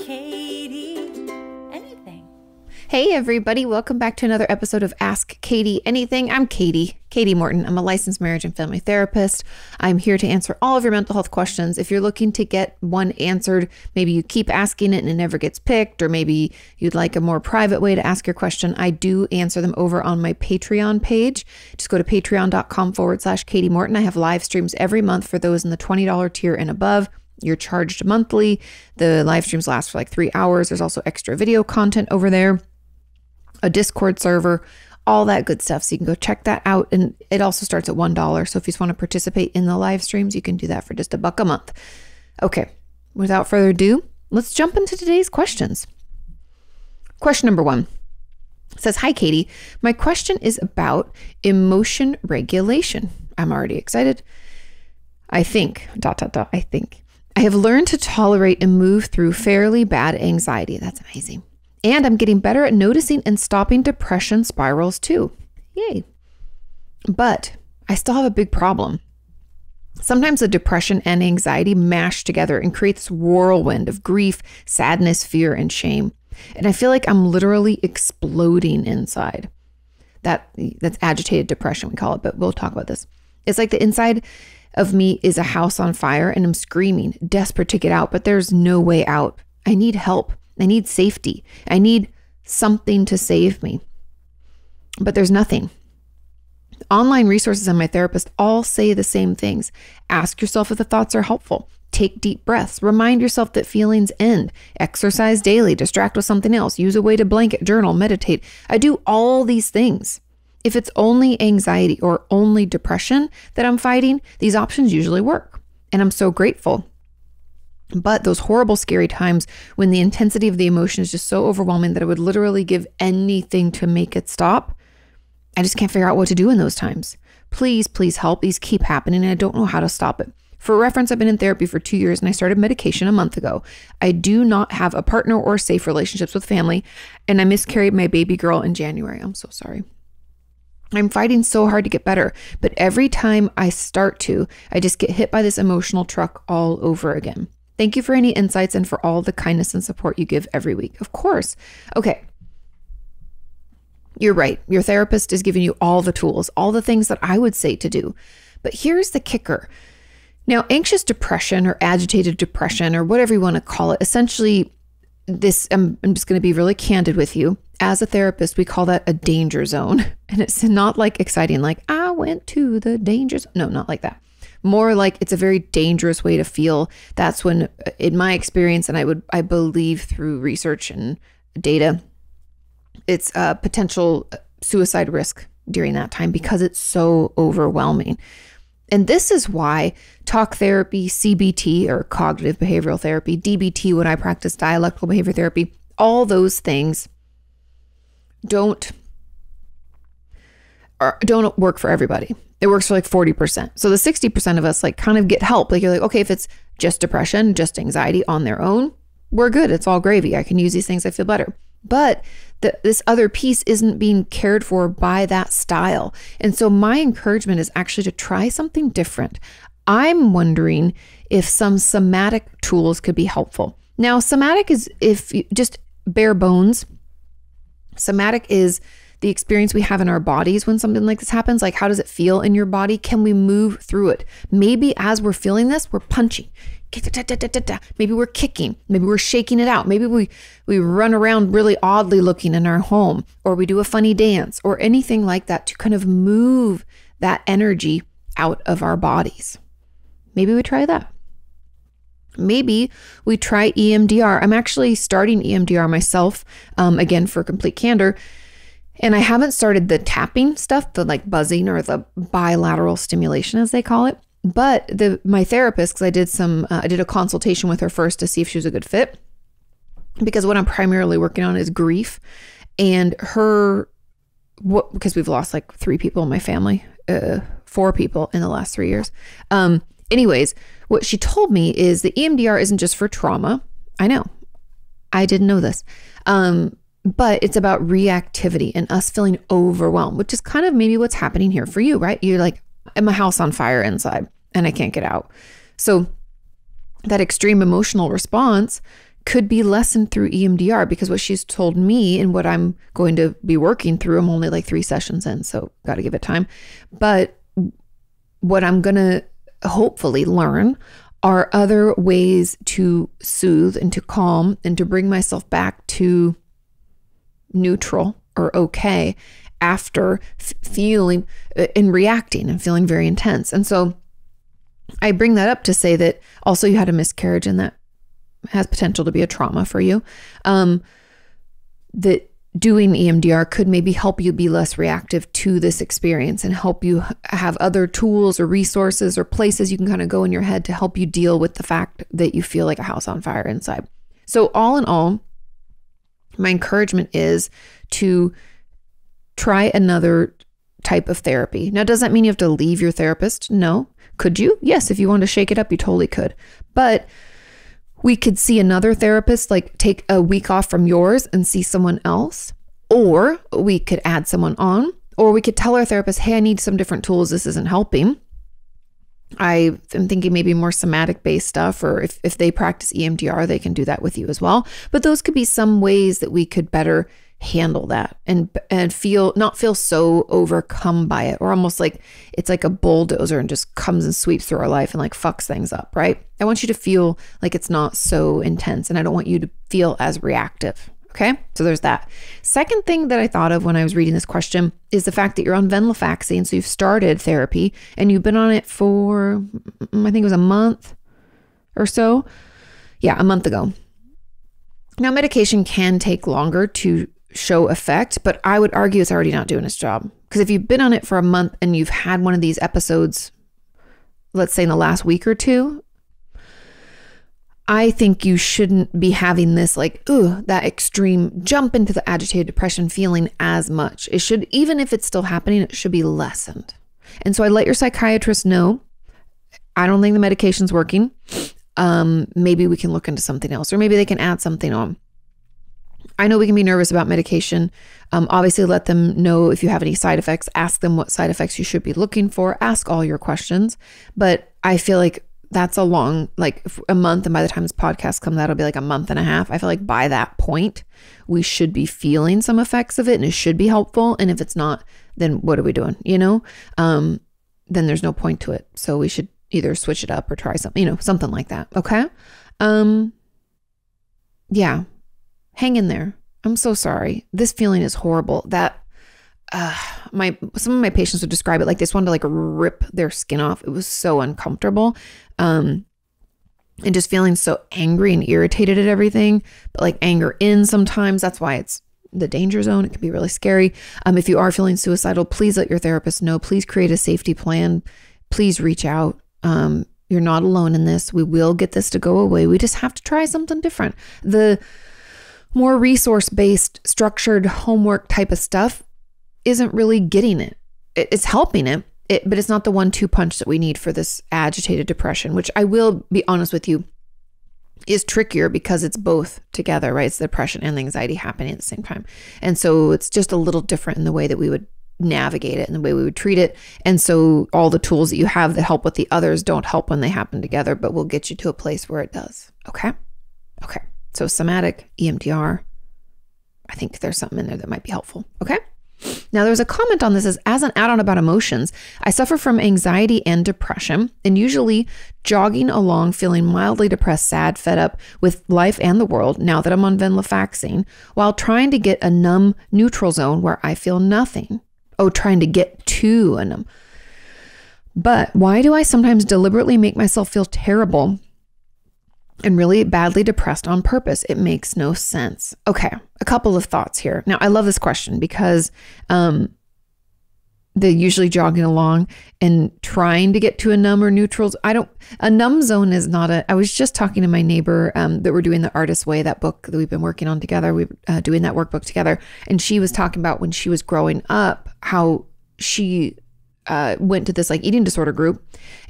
Kati Anything. Hey everybody, welcome back to another episode of Ask Kati Anything. I'm Kati Morton. I'm a licensed marriage and family therapist. I'm here to answer all of your mental health questions. If you're looking to get one answered, maybe you keep asking it and it never gets picked, or maybe you'd like a more private way to ask your question, I do answer them over on my Patreon page. Just go to patreon.com/Kati Morton. I have live streams every month for those in the $20 tier and above. You're charged monthly. The live streams last for like 3 hours. There's also extra video content over there, a Discord server, all that good stuff. So you can go check that out. And it also starts at $1. So if you just want to participate in the live streams, you can do that for just $1 a month. Okay, without further ado, let's jump into today's questions. Question number 1 says, "Hi, Kati. My question is about emotion regulation." I'm already excited. I think. I have learned to tolerate and move through fairly bad anxiety. That's amazing. And I'm getting better at noticing and stopping depression spirals too. Yay. But I still have a big problem. Sometimes the depression and anxiety mash together and create this whirlwind of grief, sadness, fear, and shame. And I feel like I'm literally exploding inside. That's agitated depression, we call it, but we'll talk about this. It's like the inside of me is a house on fire and I'm screaming, desperate to get out, but there's no way out. I need help. I need safety. I need something to save me. But there's nothing. Online resources and my therapist all say the same things. Ask yourself if the thoughts are helpful. Take deep breaths. Remind yourself that feelings end. Exercise daily. Distract with something else. Use a weighted blanket. Journal. Meditate. I do all these things. If it's only anxiety or only depression that I'm fighting, these options usually work. And I'm so grateful. But those horrible, scary times when the intensity of the emotion is just so overwhelming that I would literally give anything to make it stop, I just can't figure out what to do in those times. Please, please help. These keep happening and I don't know how to stop it. For reference, I've been in therapy for 2 years and I started medication a month ago. I do not have a partner or safe relationships with family, and I miscarried my baby girl in January. I'm so sorry. I'm fighting so hard to get better, but every time I start to, I just get hit by this emotional truck all over again. Thank you for any insights and for all the kindness and support you give every week. Of course. Okay. You're right. Your therapist is giving you all the tools, all the things that I would say to do. But here's the kicker. Now, anxious depression or agitated depression or whatever you want to call it, essentially this, I'm just going to be really candid with you. As a therapist, we call that a danger zone. And it's not like exciting, like I went to the danger zone. No, not like that. More like it's a very dangerous way to feel. That's when, in my experience, and I believe through research and data, it's a potential suicide risk during that time because it's so overwhelming. And this is why talk therapy, CBT or cognitive behavioral therapy, DBT, when I practice dialectical behavior therapy, all those things don't work for everybody. It works for like 40%. So the 60% of us like kind of get help. Like you're like, okay, if it's just depression, just anxiety on their own, we're good. It's all gravy. I can use these things. I feel better. But this other piece isn't being cared for by that style. And so my encouragement is actually to try something different. I'm wondering if some somatic tools could be helpful. Now, somatic is, if you just bare bones, somatic is the experience we have in our bodies when something like this happens. Like, how does it feel in your body? Can we move through it? Maybe as we're feeling this, we're punching. Maybe we're kicking. Maybe we're shaking it out. Maybe we run around really oddly looking in our home, or we do a funny dance or anything like that to kind of move that energy out of our bodies. Maybe we try that. Maybe we try EMDR. I'm actually starting EMDR myself, again, for complete candor. And I haven't started the tapping stuff, the like buzzing or the bilateral stimulation as they call it. But my therapist, because I did a consultation with her first to see if she was a good fit, because what I'm primarily working on is grief, and because we've lost like 3 people in my family, 4 people in the last 3 years. Anyways, what she told me is the EMDR isn't just for trauma. I know, I didn't know this. But it's about reactivity and us feeling overwhelmed, which is kind of maybe what's happening here for you, right? You're like, I'm a house on fire inside and I can't get out. So that extreme emotional response could be lessened through EMDR, because what she's told me and what I'm going to be working through, I'm only like 3 sessions in, so got to give it time. But what I'm going to hopefully learn are other ways to soothe and to calm and to bring myself back to neutral or okay after feeling and reacting and feeling very intense. And so I bring that up to say that also you had a miscarriage, and that has potential to be a trauma for you. That doing EMDR could maybe help you be less reactive to this experience and help you have other tools or resources or places you can kind of go in your head to help you deal with the fact that you feel like a house on fire inside. So all in all, my encouragement is to try another type of therapy. Now, does that mean you have to leave your therapist? No. Could you? Yes. If you want to shake it up, you totally could. But we could see another therapist, like take a week off from yours and see someone else, or we could add someone on, or we could tell our therapist, hey, I need some different tools. This isn't helping. I am thinking maybe more somatic based stuff, or if they practice EMDR, they can do that with you as well. But those could be some ways that we could better handle that and not feel so overcome by it, or almost like it's like a bulldozer and just comes and sweeps through our life and like fucks things up, right? I want you to feel like it's not so intense, and I don't want you to feel as reactive. Okay, so there's that. Second thing that I thought of when I was reading this question is the fact that you're on venlafaxine, so you've started therapy and you've been on it for, I think it was a month or so. Yeah, a month ago. Now, medication can take longer to show effect, but I would argue it's already not doing its job. Because if you've been on it for a month and you've had one of these episodes, let's say in the last week or two, I think you shouldn't be having this like, that extreme jump into the agitated depression feeling as much. It should, even if it's still happening, it should be lessened. And so I let your psychiatrist know, I don't think the medication's working. Maybe we can look into something else, or maybe they can add something on. I know we can be nervous about medication. Obviously, let them know if you have any side effects. Ask them what side effects you should be looking for. Ask all your questions. But I feel like that's a long, like a month. And by the time this podcast comes out, it'll be like a month and a half. I feel like by that point, we should be feeling some effects of it and it should be helpful. And if it's not, then what are we doing? Then there's no point to it. So we should either switch it up or try something, something like that. Okay. Yeah. Hang in there. I'm so sorry. This feeling is horrible. That some of my patients would describe it like they just wanted to like rip their skin off. It was so uncomfortable. And just feeling so angry and irritated at everything, but like anger in sometimes. That's why it's the danger zone. It can be really scary. If you are feeling suicidal, please let your therapist know. Please create a safety plan. Please reach out. You're not alone in this. We will get this to go away. We just have to try something different. The more resource-based, structured homework type of stuff isn't really getting it. It's helping it, but it's not the 1-2 punch that we need for this agitated depression, which I will be honest with you, is trickier because it's both together, right? It's the depression and the anxiety happening at the same time. And so it's just a little different in the way that we would navigate it and the way we would treat it. And so all the tools that you have that help with the others don't help when they happen together, but will get you to a place where it does. Okay. So somatic, EMDR, I think there's something in there that might be helpful. Okay. Now there's a comment on this as an add-on about emotions. I suffer from anxiety and depression, and usually jogging along feeling mildly depressed, sad, fed up with life and the world now that I'm on venlafaxine, while trying to get a numb neutral zone where I feel nothing. Trying to get to a numb. But why do I sometimes deliberately make myself feel terrible and really badly depressed on purpose? It makes no sense. Okay, a couple of thoughts here. Now, I love this question because they're usually jogging along and trying to get to a numb or neutrals. A numb zone is not I was just talking to my neighbor that we're doing the Artist's Way, that book that we've been working on together. We're doing that workbook together. And she was talking about when she was growing up, how she went to this like eating disorder group,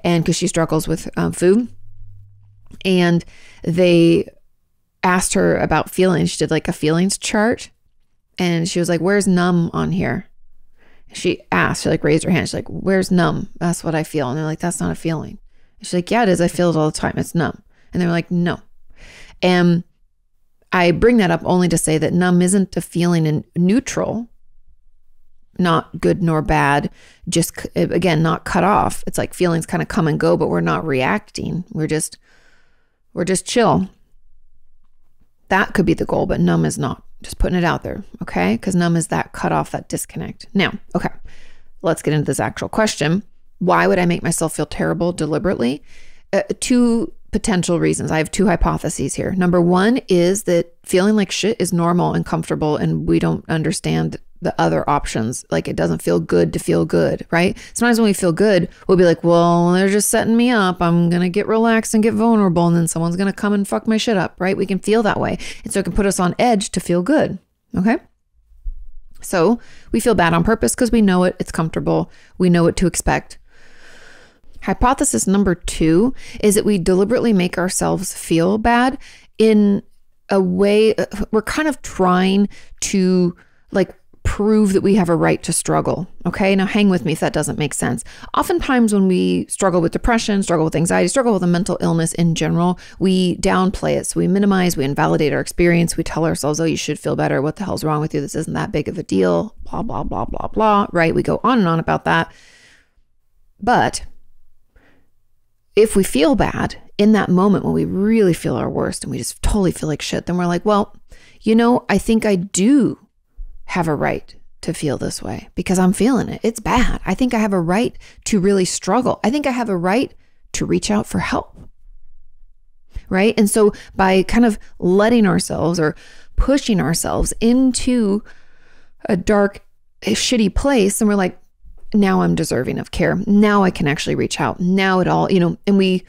and because she struggles with food. And they asked her about feelings. She did like a feelings chart. And she was like, where's numb on here? She asked, she like raised her hand. She's like, where's numb? That's what I feel. And they're like, that's not a feeling. And she's like, yeah, it is. I feel it all the time. It's numb. And they were like, no. And I bring that up only to say that numb isn't a feeling in neutral, not good nor bad, just again, not cut off. It's like feelings kind of come and go, but we're not reacting. We're just chill. That could be the goal, but numb is not. Just putting it out there, okay? Because numb is that cut off, that disconnect. Now, okay, let's get into this actual question. Why would I make myself feel terrible deliberately? Two potential reasons. I have two hypotheses here. Number one is that feeling like shit is normal and comfortable, and we don't understand the other options. Like, it doesn't feel good to feel good, right? Sometimes when we feel good, we'll be like, well, they're just setting me up. I'm going to get relaxed and get vulnerable, and then someone's going to come and fuck my shit up, right? We can feel that way. And so it can put us on edge to feel good, okay? So we feel bad on purpose because we know it. It's comfortable. We know what to expect. Hypothesis number two is that we deliberately make ourselves feel bad in a way. We're kind of trying to like prove that we have a right to struggle. Okay. Now hang with me if that doesn't make sense. Oftentimes when we struggle with depression, struggle with anxiety, struggle with a mental illness in general, we downplay it. So we minimize, we invalidate our experience. We tell ourselves, oh, you should feel better. What the hell's wrong with you? This isn't that big of a deal. Blah, blah, blah, blah, blah. Right. We go on and on about that. But if we feel bad in that moment when we really feel our worst and we just totally feel like shit, then we're like, well, I think I do have a right to feel this way because I'm feeling it. It's bad. I think I have a right to really struggle. I think I have a right to reach out for help. Right. And so by kind of letting ourselves or pushing ourselves into a dark, shitty place, and we're like, now I'm deserving of care. Now I can actually reach out. Now it all, and we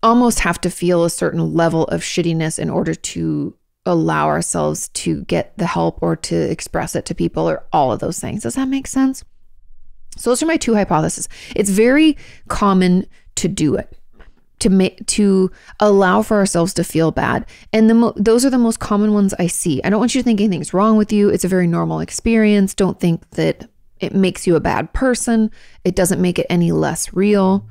almost have to feel a certain level of shittiness in order to allow ourselves to get the help or to express it to people or all of those things. Does that make sense? So those are my two hypotheses. It's very common to do it, to allow for ourselves to feel bad. And those are the most common ones I see. I don't want you to think anything's wrong with you. It's a very normal experience. Don't think that it makes you a bad person. It doesn't make it any less real.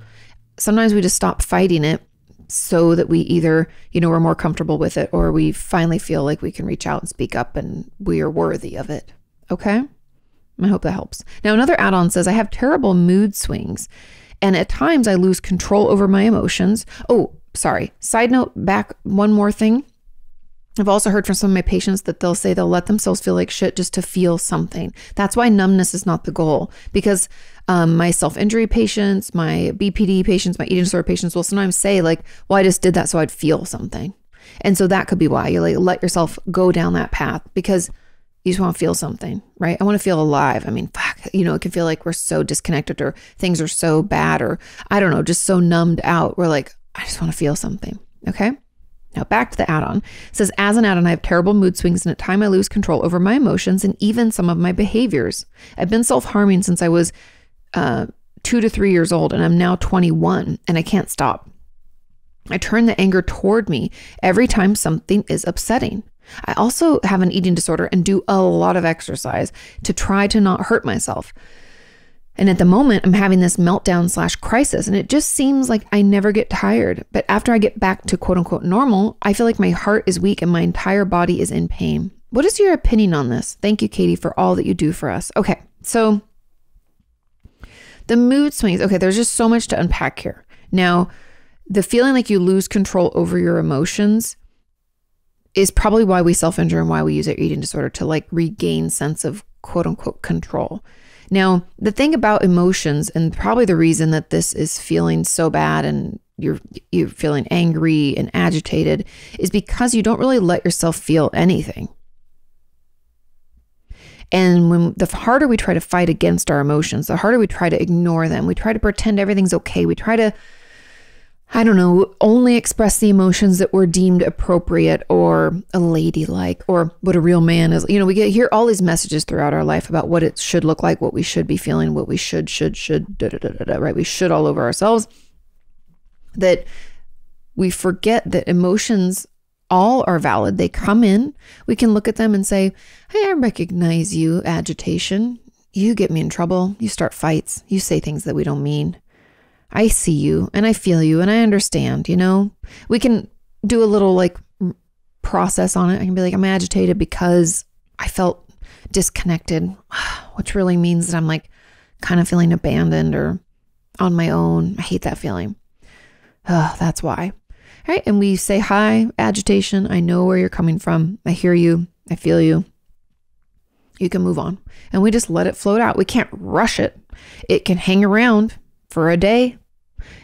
Sometimes we just stop fighting it so that we either, we're more comfortable with it, or we finally feel like we can reach out and speak up and we are worthy of it. Okay? I hope that helps. Now, another add-on says, I have terrible mood swings, and at times I lose control over my emotions. Oh, sorry. Side note, back one more thing. I've also heard from some of my patients that they'll say they'll let themselves feel like shit just to feel something. That's why numbness is not the goal, because my self-injury patients, my BPD patients, my eating disorder patients will sometimes say like, well, I just did that so I'd feel something. And so that could be why you like let yourself go down that path, because you just want to feel something, right? I want to feel alive. I mean, fuck, it can feel like we're so disconnected or things are so bad or I don't know, just so numbed out. We're like, I just want to feel something. Okay. Now back to the add-on. It says, as an add-on, I have terrible mood swings and at times I lose control over my emotions and even some of my behaviors. I've been self-harming since I was 2 to 3 years old, and I'm now 21 and I can't stop. I turn the anger toward me every time something is upsetting. I also have an eating disorder and do a lot of exercise to try to not hurt myself. And at the moment, I'm having this meltdown / crisis, and it just seems like I never get tired. But after I get back to quote unquote normal, I feel like my heart is weak and my entire body is in pain. What is your opinion on this? Thank you, Kati, for all that you do for us. Okay, so the mood swings. Okay, there's just so much to unpack here. Now, the feeling like you lose control over your emotions is probably why we self-injure and why we use our eating disorder to like regain sense of quote unquote control. Now, the thing about emotions, and probably the reason that this is feeling so bad and you're feeling angry and agitated, is because you don't really let yourself feel anything. And when the harder we try to fight against our emotions, the harder we try to ignore them, we try to pretend everything's okay. We try to, only express the emotions that were deemed appropriate or a ladylike or what a real man is. We hear all these messages throughout our life about what it should look like, what we should be feeling, what we should, right? We should all over ourselves. That we forget that emotions all are valid. They come in. We can look at them and say, hey, I recognize you, agitation. You get me in trouble. You start fights. You say things that we don't mean. I see you and I feel you and I understand, We can do a little like process on it. I can be like, I'm agitated because I felt disconnected, which really means that I'm like kind of feeling abandoned or on my own. I hate that feeling. That's why. All right. And we say, hi, agitation. I know where you're coming from. I hear you. I feel you. You can move on. And we just let it float out. We can't rush it. It can hang around for a day.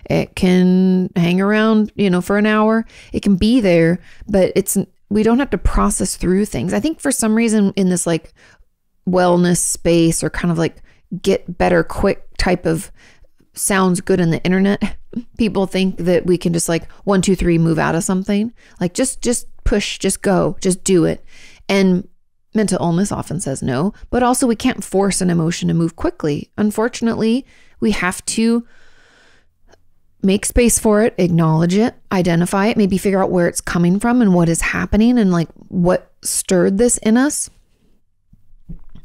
It can hang around, for an hour. It can be there, but we don't have to process through things. I think for some reason in this like wellness space or kind of like get better quick type of sounds good on the internet, people think that we can just like 1, 2, 3 move out of something. Like just push, just go, just do it. And mental illness often says no, but also we can't force an emotion to move quickly. Unfortunately, we have to make space for it, acknowledge it, identify it, maybe figure out where it's coming from and what is happening and like what stirred this in us.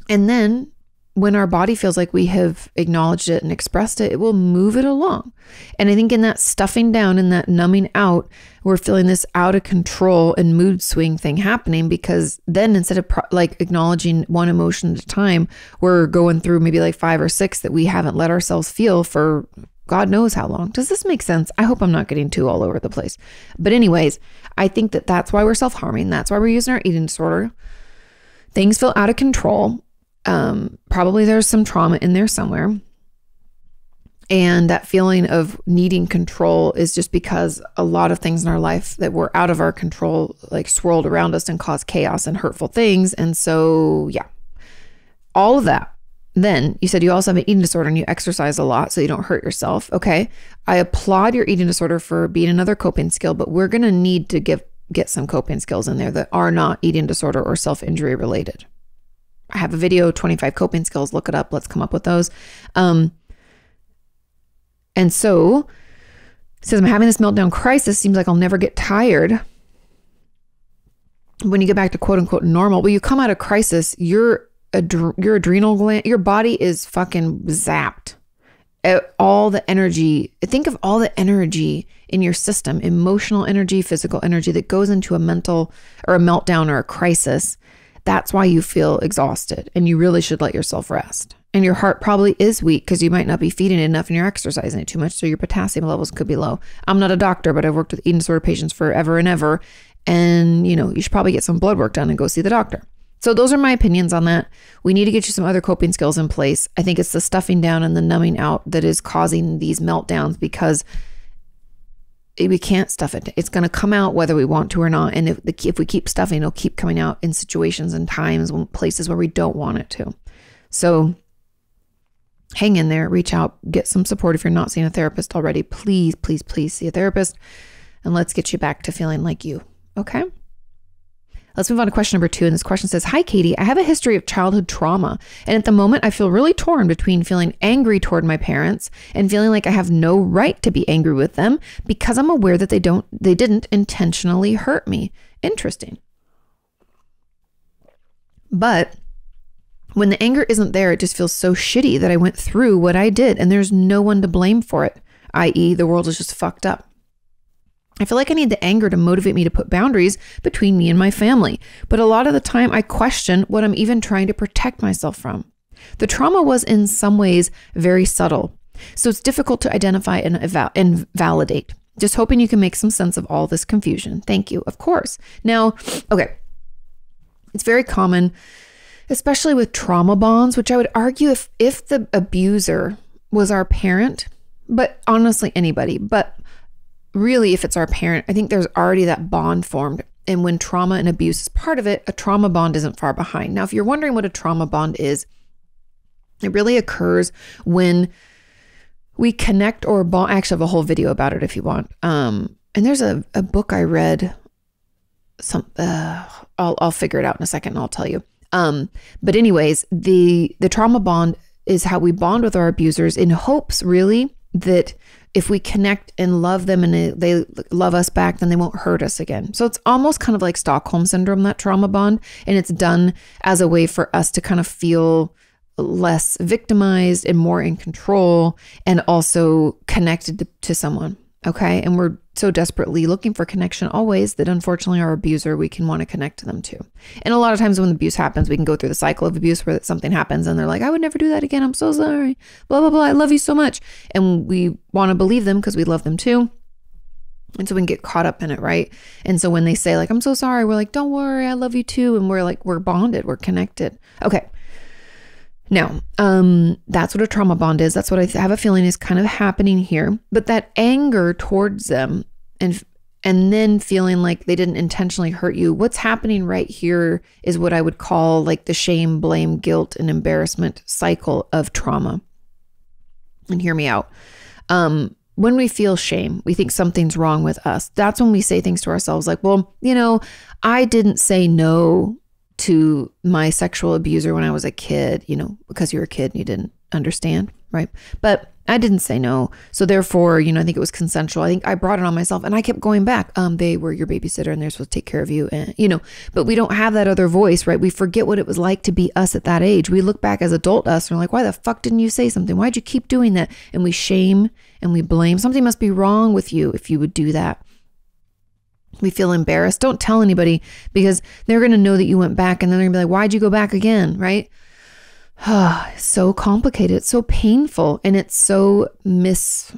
And then when our body feels like we have acknowledged it and expressed it, it will move it along. And I think in that stuffing down and that numbing out, we're feeling this out of control and mood swing thing happening, because then instead of acknowledging one emotion at a time, we're going through maybe like 5 or 6 that we haven't let ourselves feel for God knows how long. Does this make sense? I hope I'm not getting too all over the place. But anyways, I think that that's why we're self-harming. That's why we're using our eating disorder. Things feel out of control. Probably there's some trauma in there somewhere. And that feeling of needing control is just because a lot of things in our life that were out of our control, like swirled around us and caused chaos and hurtful things. And so, yeah, all of that. Then you said you also have an eating disorder and you exercise a lot so you don't hurt yourself. Okay. I applaud your eating disorder for being another coping skill, but we're going to need to get some coping skills in there that are not eating disorder or self-injury related. I have a video, 25 coping skills. Look it up. Let's come up with those. And so it says, I'm having this meltdown crisis. Seems like I'll never get tired. When you get back to quote unquote normal, when you come out of crisis, your adrenal gland, your body is fucking zapped. All the energy, think of all the energy in your system, emotional energy, physical energy that goes into a mental or a meltdown or a crisis. That's why you feel exhausted, and you really should let yourself rest. And your heart probably is weak because you might not be feeding it enough and you're exercising it too much. So your potassium levels could be low. I'm not a doctor, but I've worked with eating disorder patients forever and ever. And you should probably get some blood work done and go see the doctor. So those are my opinions on that. We need to get you some other coping skills in place. I think it's the stuffing down and the numbing out that is causing these meltdowns, because we can't stuff it. It's going to come out whether we want to or not. And if we keep stuffing, it'll keep coming out in situations and times, places where we don't want it to. So hang in there, reach out, get some support. If you're not seeing a therapist already, please, please, please see a therapist, and let's get you back to feeling like you. Okay. Let's move on to question number 2. And this question says, hi, Kati, I have a history of childhood trauma. And at the moment, I feel really torn between feeling angry toward my parents and feeling like I have no right to be angry with them because I'm aware that they didn't intentionally hurt me. Interesting. But when the anger isn't there, it just feels so shitty that I went through what I did and there's no one to blame for it, i.e. the world is just fucked up. I feel like I need the anger to motivate me to put boundaries between me and my family. But a lot of the time I question what I'm even trying to protect myself from. The trauma was in some ways very subtle, so it's difficult to identify and validate. Just hoping you can make some sense of all this confusion. Thank you. Of course. Now, okay. It's very common, especially with trauma bonds, which I would argue if the abuser was our parent, but honestly anybody, but really, if it's our parent, I think there's already that bond formed. And when trauma and abuse is part of it, a trauma bond isn't far behind. Now, if you're wondering what a trauma bond is, it really occurs when we connect or bond. I actually have a whole video about it if you want. And there's a book I read. I'll figure it out in a second and I'll tell you. But anyways, the trauma bond is how we bond with our abusers in hopes really that if we connect and love them and they love us back, then they won't hurt us again. So it's almost kind of like Stockholm syndrome, that trauma bond. And it's done as a way for us to kind of feel less victimized and more in control and also connected to someone. Okay. And we're so desperately looking for connection always that unfortunately our abuser, we can want to connect to them too. And a lot of times when abuse happens, we can go through the cycle of abuse where something happens and they're like, I would never do that again. I'm so sorry. Blah, blah, blah. I love you so much. And we want to believe them because we love them too. And so we can get caught up in it, right? And so when they say like, I'm so sorry, we're like, don't worry, I love you too. And we're like, we're bonded, we're connected. Okay. Now, that's what a trauma bond is. That's what I have a feeling is kind of happening here. But that anger towards them and then feeling like they didn't intentionally hurt you, what's happening right here is what I would call like the shame, blame, guilt, and embarrassment cycle of trauma. And hear me out. When we feel shame, we think something's wrong with us. That's when we say things to ourselves like, well, I didn't say no to my sexual abuser when I was a kid, because you were a kid and you didn't understand, right? But I didn't say no. So therefore, I think it was consensual. I think I brought it on myself and I kept going back. They were your babysitter and they're supposed to take care of you. And, but we don't have that other voice, right? We forget what it was like to be us at that age. We look back as adult us and we're like, why the fuck didn't you say something? Why'd you keep doing that? And we shame and we blame. Something must be wrong with you if you would do that. We feel embarrassed. Don't tell anybody because they're going to know that you went back and then they're going to be like, why'd you go back again? Right? It's so complicated. It's so painful and it's so misplaced.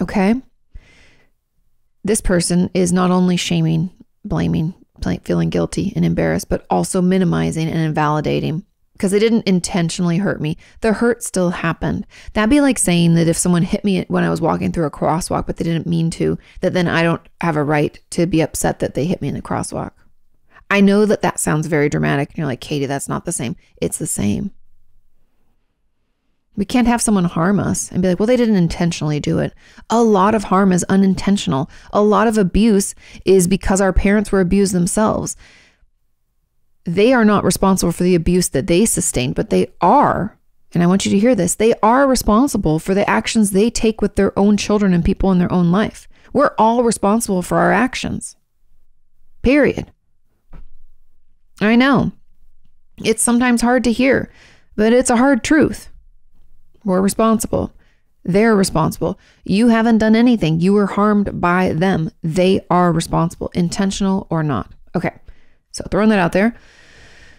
Okay. This person is not only shaming, blaming, feeling guilty and embarrassed, but also minimizing and invalidating because they didn't intentionally hurt me. The hurt still happened. That'd be like saying that if someone hit me when I was walking through a crosswalk, but they didn't mean to, that then I don't have a right to be upset that they hit me in the crosswalk. I know that that sounds very dramatic. And you're like, Kati, that's not the same. It's the same. We can't have someone harm us and be like, well, they didn't intentionally do it. A lot of harm is unintentional. A lot of abuse is because our parents were abused themselves. They are not responsible for the abuse that they sustained, but they are, and I want you to hear this, they are responsible for the actions they take with their own children and people in their own life. We're all responsible for our actions. Period. I know. It's sometimes hard to hear, but it's a hard truth. We're responsible. They're responsible. You haven't done anything. You were harmed by them. They are responsible, intentional or not. Okay. So throwing that out there.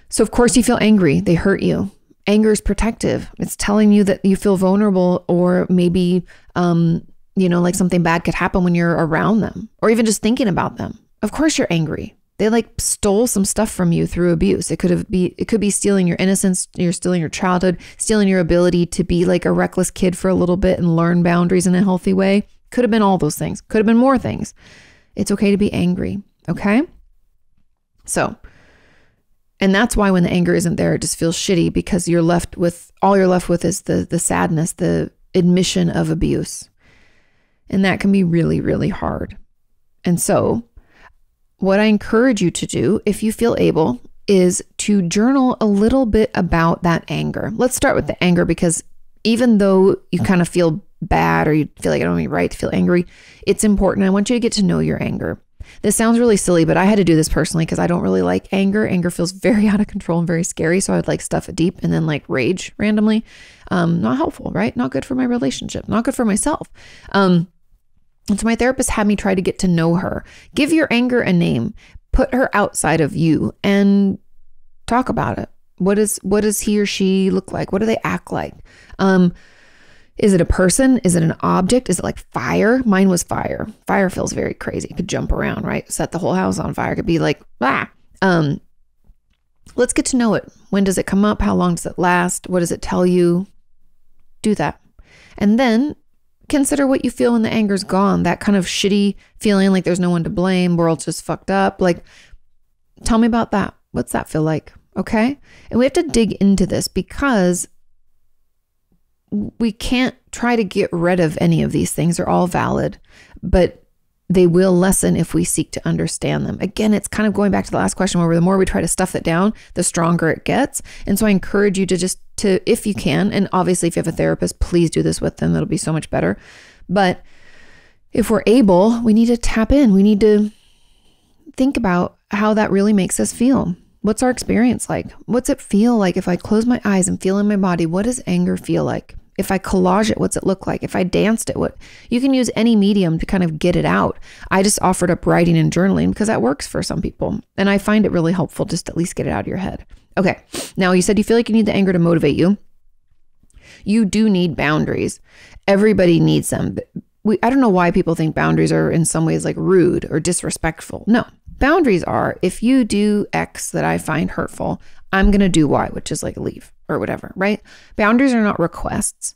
So of course you feel angry. They hurt you. Anger is protective. It's telling you that you feel vulnerable or maybe, like something bad could happen when you're around them or even just thinking about them. Of course you're angry. They stole some stuff from you through abuse. It could be stealing your innocence. You're stealing your childhood, stealing your ability to be like a reckless kid for a little bit and learn boundaries in a healthy way. Could have been all those things. Could have been more things. It's okay to be angry. Okay. So, and that's why when the anger isn't there, it just feels shitty because all you're left with is the sadness, the admission of abuse. And that can be really, really hard. And so what I encourage you to do, if you feel able, is to journal a little bit about that anger. Let's start with the anger because even though you kind of feel bad or you feel like I don't have any right to feel angry, it's important. I want you to get to know your anger. This sounds really silly, but I had to do this personally because I don't really like anger. Anger feels very out of control and very scary. So I would stuff it deep and then rage randomly. Not helpful, right? Not good for my relationship, not good for myself. And so my therapist had me try to get to know her. Give your anger a name, put her outside of you and talk about it. What does he or she look like? What do they act like? Is it a person? Is it an object? Is it like fire? Mine was fire. Fire feels very crazy. It could jump around, right? Set the whole house on fire. It could be like, let's get to know it. When does it come up? How long does it last? What does it tell you? Do that. And then consider what you feel when the anger's gone. That kind of shitty feeling like there's no one to blame. World's just fucked up. Tell me about that. What's that feel like? Okay. And we have to dig into this because we can't try to get rid of any of these things. They're all valid, but they will lessen if we seek to understand them. Again, it's kind of going back to the last question where the more we try to stuff it down, the stronger it gets. And so I encourage you to if you can, and obviously if you have a therapist, please do this with them. It'll be so much better. But if we're able, we need to tap in. We need to think about how that really makes us feel. What's our experience like? What's it feel like if I close my eyes and feel in my body? What does anger feel like? If I collage it, what's it look like? If I danced it, you can use any medium to kind of get it out. I just offered up writing and journaling because that works for some people. And I find it really helpful just to at least get it out of your head. Okay. Now you said you feel like you need the anger to motivate you. You do need boundaries. Everybody needs them. I don't know why people think boundaries are in some ways like rude or disrespectful. No, boundaries are, if you do X that I find hurtful, I'm going to do Y, which is like leave or whatever, right? Boundaries are not requests.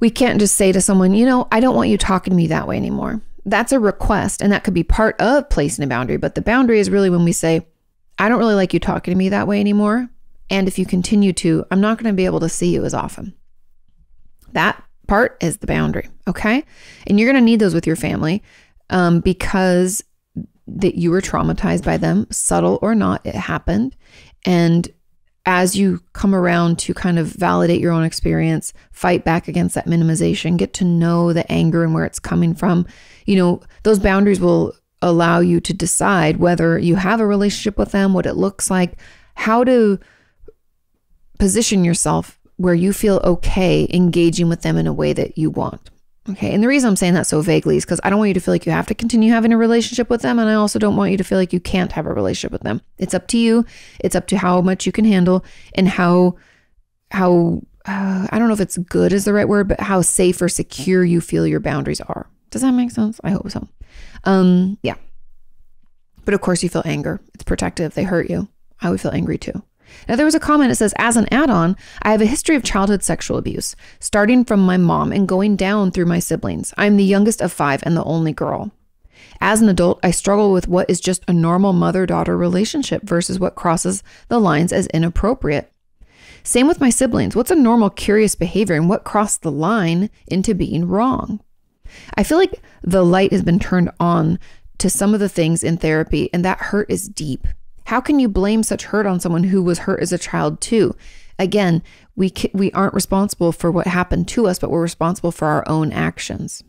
We can't just say to someone, I don't want you talking to me that way anymore. That's a request, and that could be part of placing a boundary. But the boundary is really when we say, I don't really like you talking to me that way anymore. And if you continue to, I'm not going to be able to see you as often. That part is the boundary, okay? And you're going to need those with your family because that you were traumatized by them, subtle or not, it happened. And as you come around to kind of validate your own experience, fight back against that minimization, get to know the anger and where it's coming from, those boundaries will allow you to decide whether you have a relationship with them, what it looks like, how to position yourself where you feel okay engaging with them in a way that you want. Okay. And the reason I'm saying that so vaguely is because I don't want you to feel like you have to continue having a relationship with them. And I also don't want you to feel like you can't have a relationship with them. It's up to you. It's up to how much you can handle and how I don't know if it's good is the right word, but how safe or secure you feel your boundaries are. Does that make sense? I hope so. Yeah. But of course you feel anger. It's protective. They hurt you. I would feel angry too. Now there was a comment that says, as an add-on, I have a history of childhood sexual abuse, starting from my mom and going down through my siblings. I'm the youngest of 5 and the only girl. As an adult, I struggle with what is just a normal mother-daughter relationship versus what crosses the lines as inappropriate. Same with my siblings. What's a normal curious behavior and what crossed the line into being wrong? I feel like the light has been turned on to some of the things in therapy, and that hurt is deep. How can you blame such hurt on someone who was hurt as a child too? Again, we aren't responsible for what happened to us, but we're responsible for our own actions.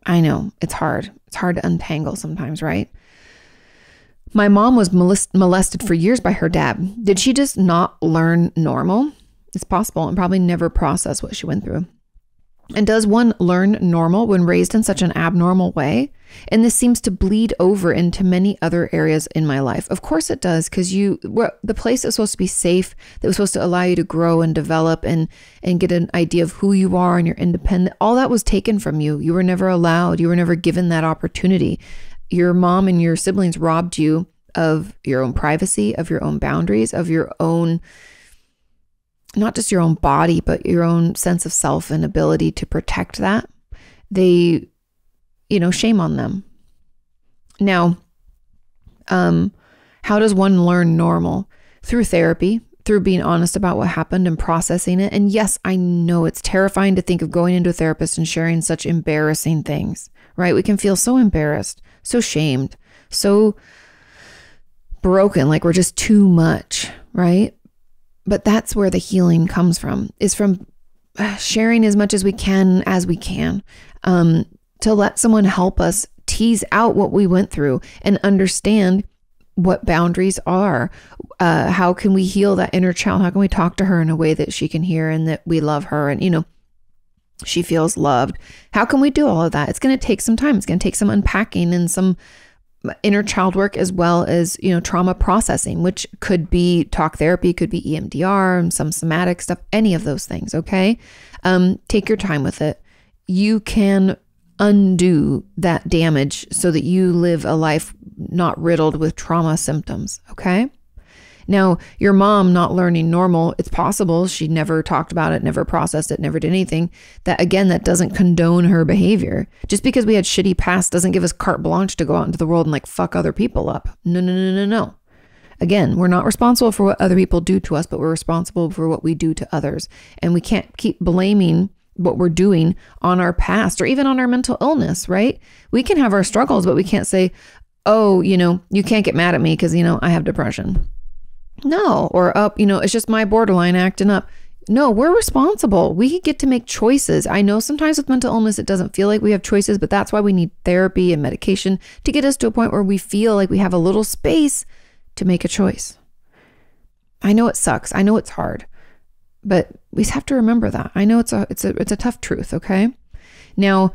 I know, it's hard. It's hard to untangle sometimes, right? My mom was molested for years by her dad. Did she just not learn normal? It's possible, and probably never process what she went through. And does one learn normal when raised in such an abnormal way? And this seems to bleed over into many other areas in my life. Of course it does, because the place that's supposed to be safe, that was supposed to allow you to grow and develop and get an idea of who you are and you're independent, all that was taken from you. You were never allowed. You were never given that opportunity. Your mom and your siblings robbed you of your own privacy, of your own boundaries, of your own, not just your own body, but your own sense of self and ability to protect that. They, shame on them. Now, how does one learn normal? Through therapy, through being honest about what happened and processing it. And yes, I know it's terrifying to think of going into a therapist and sharing such embarrassing things, right? We can feel so embarrassed, so shamed, so broken, like we're just too much, right? But that's where the healing comes from, is from sharing as much as we can, to let someone help us tease out what we went through and understand what boundaries are. How can we heal that inner child? How can we talk to her in a way that she can hear and that we love her and, she feels loved? How can we do all of that? It's going to take some time. It's going to take some unpacking and some inner child work, as well as, trauma processing, which could be talk therapy, could be EMDR and some somatic stuff, any of those things. Okay. Take your time with it. You can undo that damage so that you live a life not riddled with trauma symptoms. Okay. Now, your mom not learning normal, it's possible she never talked about it, never processed it, never did anything. That doesn't condone her behavior. Just because we had shitty past doesn't give us carte blanche to go out into the world and fuck other people up. No. Again, we're not responsible for what other people do to us, but we're responsible for what we do to others. And we can't keep blaming what we're doing on our past or even on our mental illness, right? We can have our struggles, but we can't say, oh, you can't get mad at me because, I have depression. No, or it's just my borderline acting up. No, we're responsible. We get to make choices. I know sometimes with mental illness, it doesn't feel like we have choices, but that's why we need therapy and medication to get us to a point where we feel like we have a little space to make a choice. I know it sucks. I know it's hard, But we have to remember that. I know it's a tough truth. Okay. Now,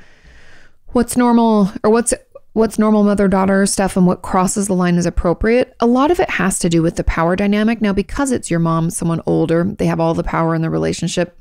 what's normal or what's normal mother-daughter stuff and what crosses the line is appropriate? A lot of it has to do with the power dynamic. Now, because it's your mom, someone older, they have all the power in the relationship.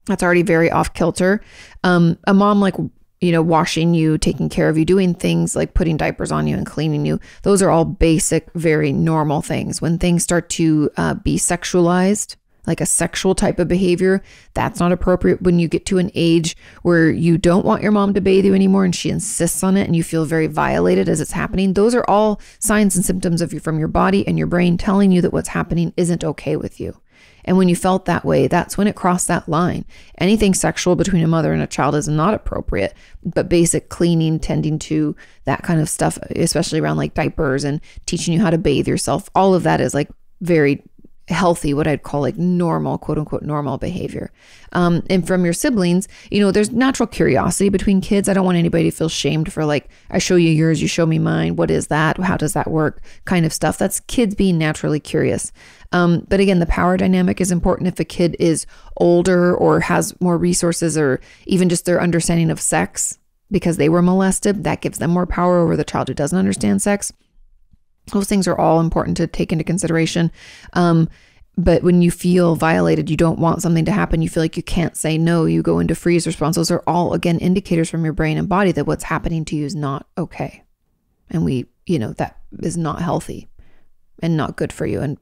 That's already very off kilter. A mom like, washing you, taking care of you, doing things like putting diapers on you and cleaning you. Those are all basic, very normal things. When things start to be sexualized, like a sexual type of behavior, that's not appropriate. When you get to an age where you don't want your mom to bathe you anymore and she insists on it and you feel very violated as it's happening, those are all signs and symptoms from your body and your brain telling you that what's happening isn't okay with you. And when you felt that way, that's when it crossed that line. Anything sexual between a mother and a child is not appropriate, but basic cleaning, tending to that kind of stuff, especially around like diapers and teaching you how to bathe yourself, all of that is like very healthy, what I'd call like normal, quote unquote, normal behavior. And from your siblings, there's natural curiosity between kids. I don't want anybody to feel shamed for like, I show you yours, you show me mine. What is that? How does that work? Kind of stuff. That's kids being naturally curious. But again, the power dynamic is important. If a kid is older or has more resources or even just their understanding of sex because they were molested, that gives them more power over the child who doesn't understand sex. Those things are all important to take into consideration. But when you feel violated, you don't want something to happen, you feel like you can't say no, you go into freeze response. Those are all, again, indicators from your brain and body that what's happening to you is not okay. And that is not healthy and not good for you and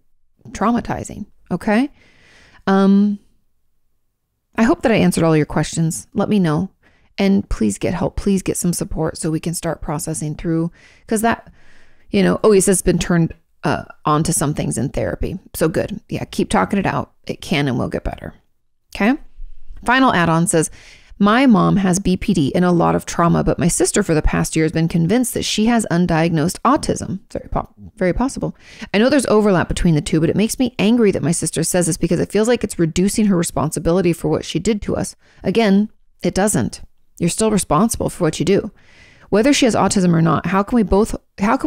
traumatizing. Okay. I hope that I answered all your questions. Let me know. And please get help. Please get some support so we can start processing through, because that, always has been turned onto some things in therapy. So good. Yeah. Keep talking it out. It can and will get better. Okay. Final add-on says, my mom has BPD and a lot of trauma, but my sister for the past year has been convinced that she has undiagnosed autism. Very possible. I know there's overlap between the two, but it makes me angry that my sister says this because it feels like it's reducing her responsibility for what she did to us. Again, it doesn't. You're still responsible for what you do. Whether she has autism or not, how can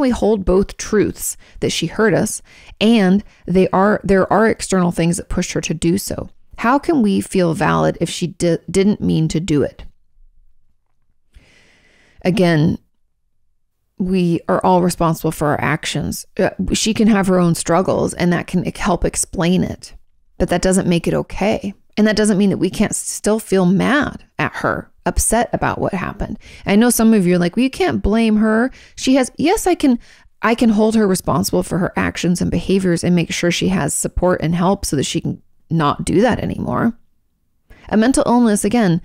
we hold both truths that she hurt us and there are external things that pushed her to do so? How can we feel valid if she didn't mean to do it? Again, we are all responsible for our actions. She can have her own struggles and that can help explain it, but that doesn't make it okay. And that doesn't mean that we can't still feel mad at her, upset about what happened. I know some of you are like, well, you can't blame her. Yes, I can hold her responsible for her actions and behaviors and make sure she has support and help so that she can not do that anymore. A mental illness, again,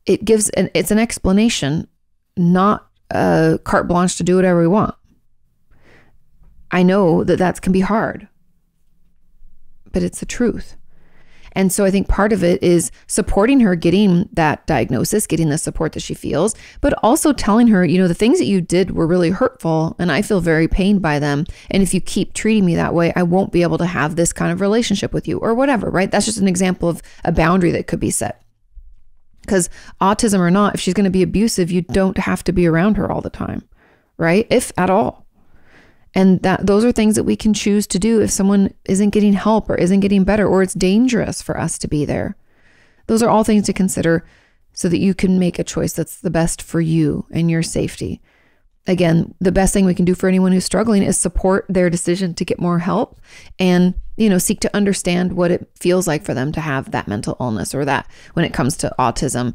it's an explanation, not a carte blanche to do whatever we want. I know that can be hard, but it's the truth. And so I think part of it is supporting her getting that diagnosis, getting the support that she feels, but also telling her, the things that you did were really hurtful and I feel very pained by them. And if you keep treating me that way, I won't be able to have this kind of relationship with you or whatever, right? That's just an example of a boundary that could be set. Because autism or not, if she's going to be abusive, you don't have to be around her all the time, right? If at all. And those are things that we can choose to do if someone isn't getting help or isn't getting better, or it's dangerous for us to be there. Those are all things to consider so that you can make a choice that's the best for you and your safety. Again, the best thing we can do for anyone who's struggling is support their decision to get more help and, seek to understand what it feels like for them to have that mental illness or that when it comes to autism,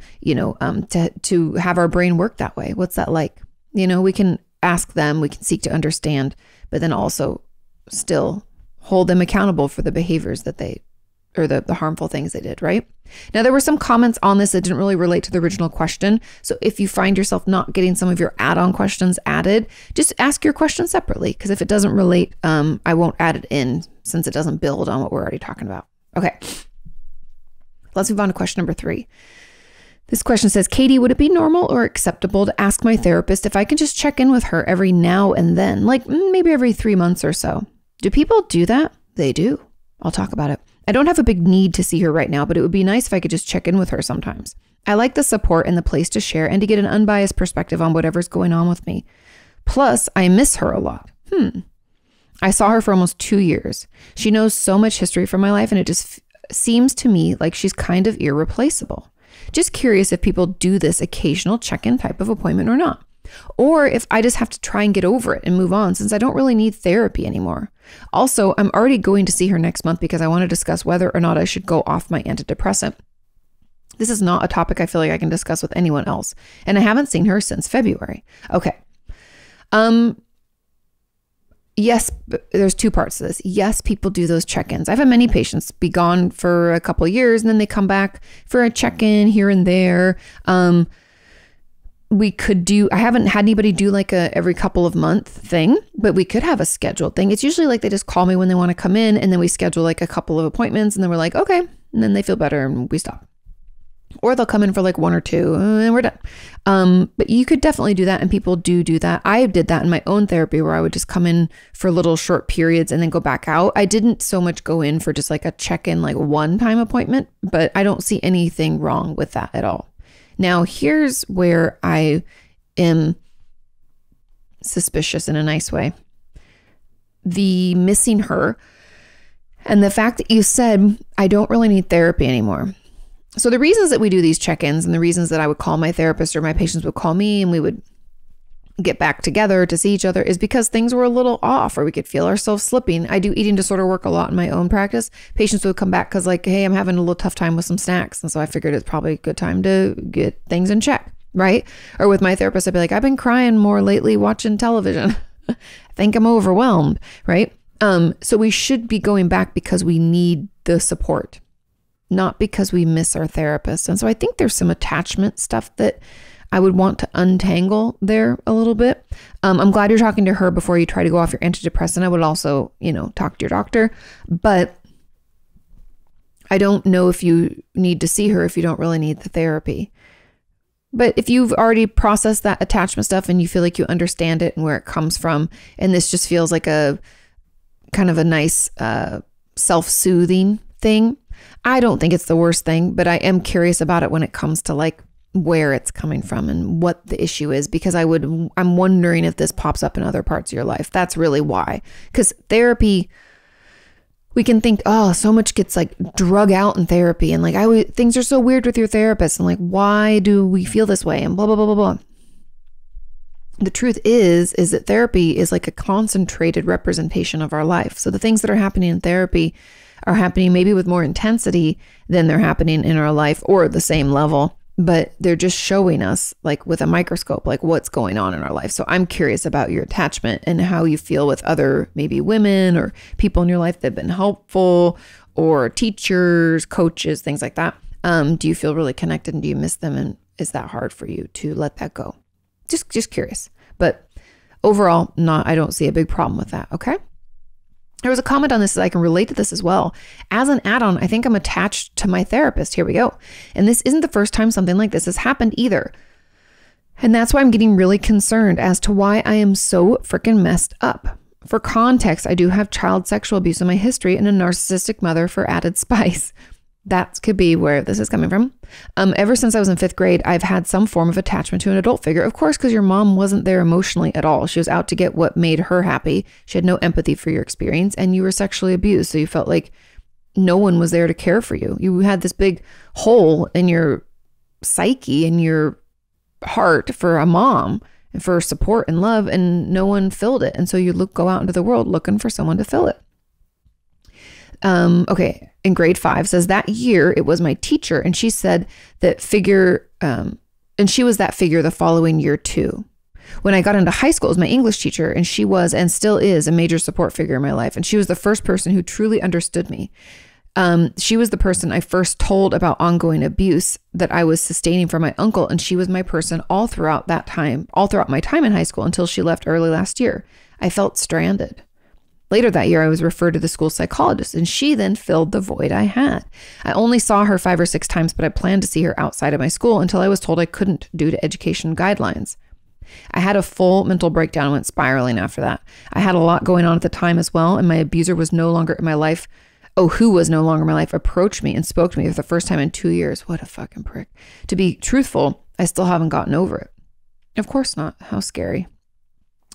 to have our brain work that way. What's that like? We can ask them, we can seek to understand, but then also still hold them accountable for the behaviors that or the harmful things they did, right? Now, there were some comments on this that didn't really relate to the original question. So if you find yourself not getting some of your add-on questions added, just ask your question separately, because if it doesn't relate, I won't add it in since it doesn't build on what we're already talking about. Okay, let's move on to question number 3. This question says, Kati, would it be normal or acceptable to ask my therapist if I can just check in with her every now and then, like maybe every 3 months or so? Do people do that? They do. I'll talk about it. I don't have a big need to see her right now, but it would be nice if I could just check in with her sometimes. I like the support and the place to share and to get an unbiased perspective on whatever's going on with me. Plus, I miss her a lot. I saw her for almost 2 years. She knows so much history from my life, and seems to me like she's kind of irreplaceable. Just curious if people do this occasional check-in type of appointment or not. Or if I just have to try and get over it and move on since I don't really need therapy anymore. Also, I'm already going to see her next month because I want to discuss whether or not I should go off my antidepressant. This is not a topic I feel like I can discuss with anyone else. And I haven't seen her since February. Okay. Yes, there's two parts to this. Yes, people do those check-ins. I've had many patients be gone for a couple of years and then they come back for a check-in here and there. I haven't had anybody do like a every couple of month thing, but we could have a scheduled thing. It's usually like they just call me when they want to come in and then we schedule like a couple of appointments and then we're like, okay. And then they feel better and we stop. Or they'll come in for like one or two and we're done. But you could definitely do that. And people do that. I did that in my own therapy where I would just come in for little short periods and then go back out. I didn't so much go in for just like a check-in, like one-time appointment, but I don't see anything wrong with that at all. Now, here's where I am suspicious in a nice way. The missing her and the fact that you said, I don't really need therapy anymore. So the reasons that we do these check-ins and the reasons that I would call my therapist or my patients would call me and we would get back together to see each other is because things were a little off or we could feel ourselves slipping. I do eating disorder work a lot in my own practice. Patients would come back because like, hey, I'm having a little tough time with some snacks. And so I figured it's probably a good time to get things in check, right? Or with my therapist, I'd be like, I've been crying more lately watching television. I think I'm overwhelmed, right? So we should be going back because we need the support, not because we miss our therapist. And so I think there's some attachment stuff that I would want to untangle there a little bit. I'm glad you're talking to her before you try to go off your antidepressant. I would also, talk to your doctor, but I don't know if you need to see her if you don't really need the therapy. But if you've already processed that attachment stuff and you feel like you understand it and where it comes from, and this just feels like a kind of a nice self-soothing thing, I don't think it's the worst thing, but I am curious about it when it comes to like where it's coming from and what the issue is, because I'm wondering if this pops up in other parts of your life. That's really why. Because therapy, we can think, oh, so much gets like drug out in therapy. And like, things are so weird with your therapist. And like, why do we feel this way? And blah, blah, blah, blah, blah. The truth is that therapy is like a concentrated representation of our life. So the things that are happening in therapy are happening maybe with more intensity than they're happening in our life or the same level, but they're just showing us like with a microscope, like what's going on in our life. So I'm curious about your attachment and how you feel with other maybe women or people in your life that have been helpful or teachers, coaches, things like that. Do you feel really connected and do you miss them? And is that hard for you to let that go? Just curious, but overall, I don't see a big problem with that. Okay. There was a comment on this that I can relate to this as well. As an add-on, I think I'm attached to my therapist. Here we go. And this isn't the first time something like this has happened either. And that's why I'm getting really concerned as to why I am so freaking messed up. For context, I do have child sexual abuse in my history and a narcissistic mother for added spice. That could be where this is coming from. Ever since I was in 5th grade, I've had some form of attachment to an adult figure. Of course, because your mom wasn't there emotionally at all. She was out to get what made her happy. She had no empathy for your experience, and you were sexually abused. So you felt like no one was there to care for you. You had this big hole in your psyche and your heart for a mom and for support and love, and no one filled it. And so you go out into the world looking for someone to fill it. Okay. In grade 5 says that year it was my teacher and she said that figure, and she was that figure the following year too. When I got into high school, it was my English teacher and she was and still is a major support figure in my life. And she was the first person who truly understood me. She was the person I first told about ongoing abuse that I was sustaining from my uncle. And she was my person all throughout my time in high school until she left early last year. I felt stranded. Later that year, I was referred to the school psychologist, and she then filled the void I had. I only saw her 5 or 6 times, but I planned to see her outside of my school until I was told I couldn't due to education guidelines. I had a full mental breakdown and went spiraling after that. I had a lot going on at the time as well, and my abuser was no longer in my life. Who was no longer in my life, approached me and spoke to me for the first time in 2 years. What a fucking prick. To be truthful, I still haven't gotten over it. Of course not. How scary.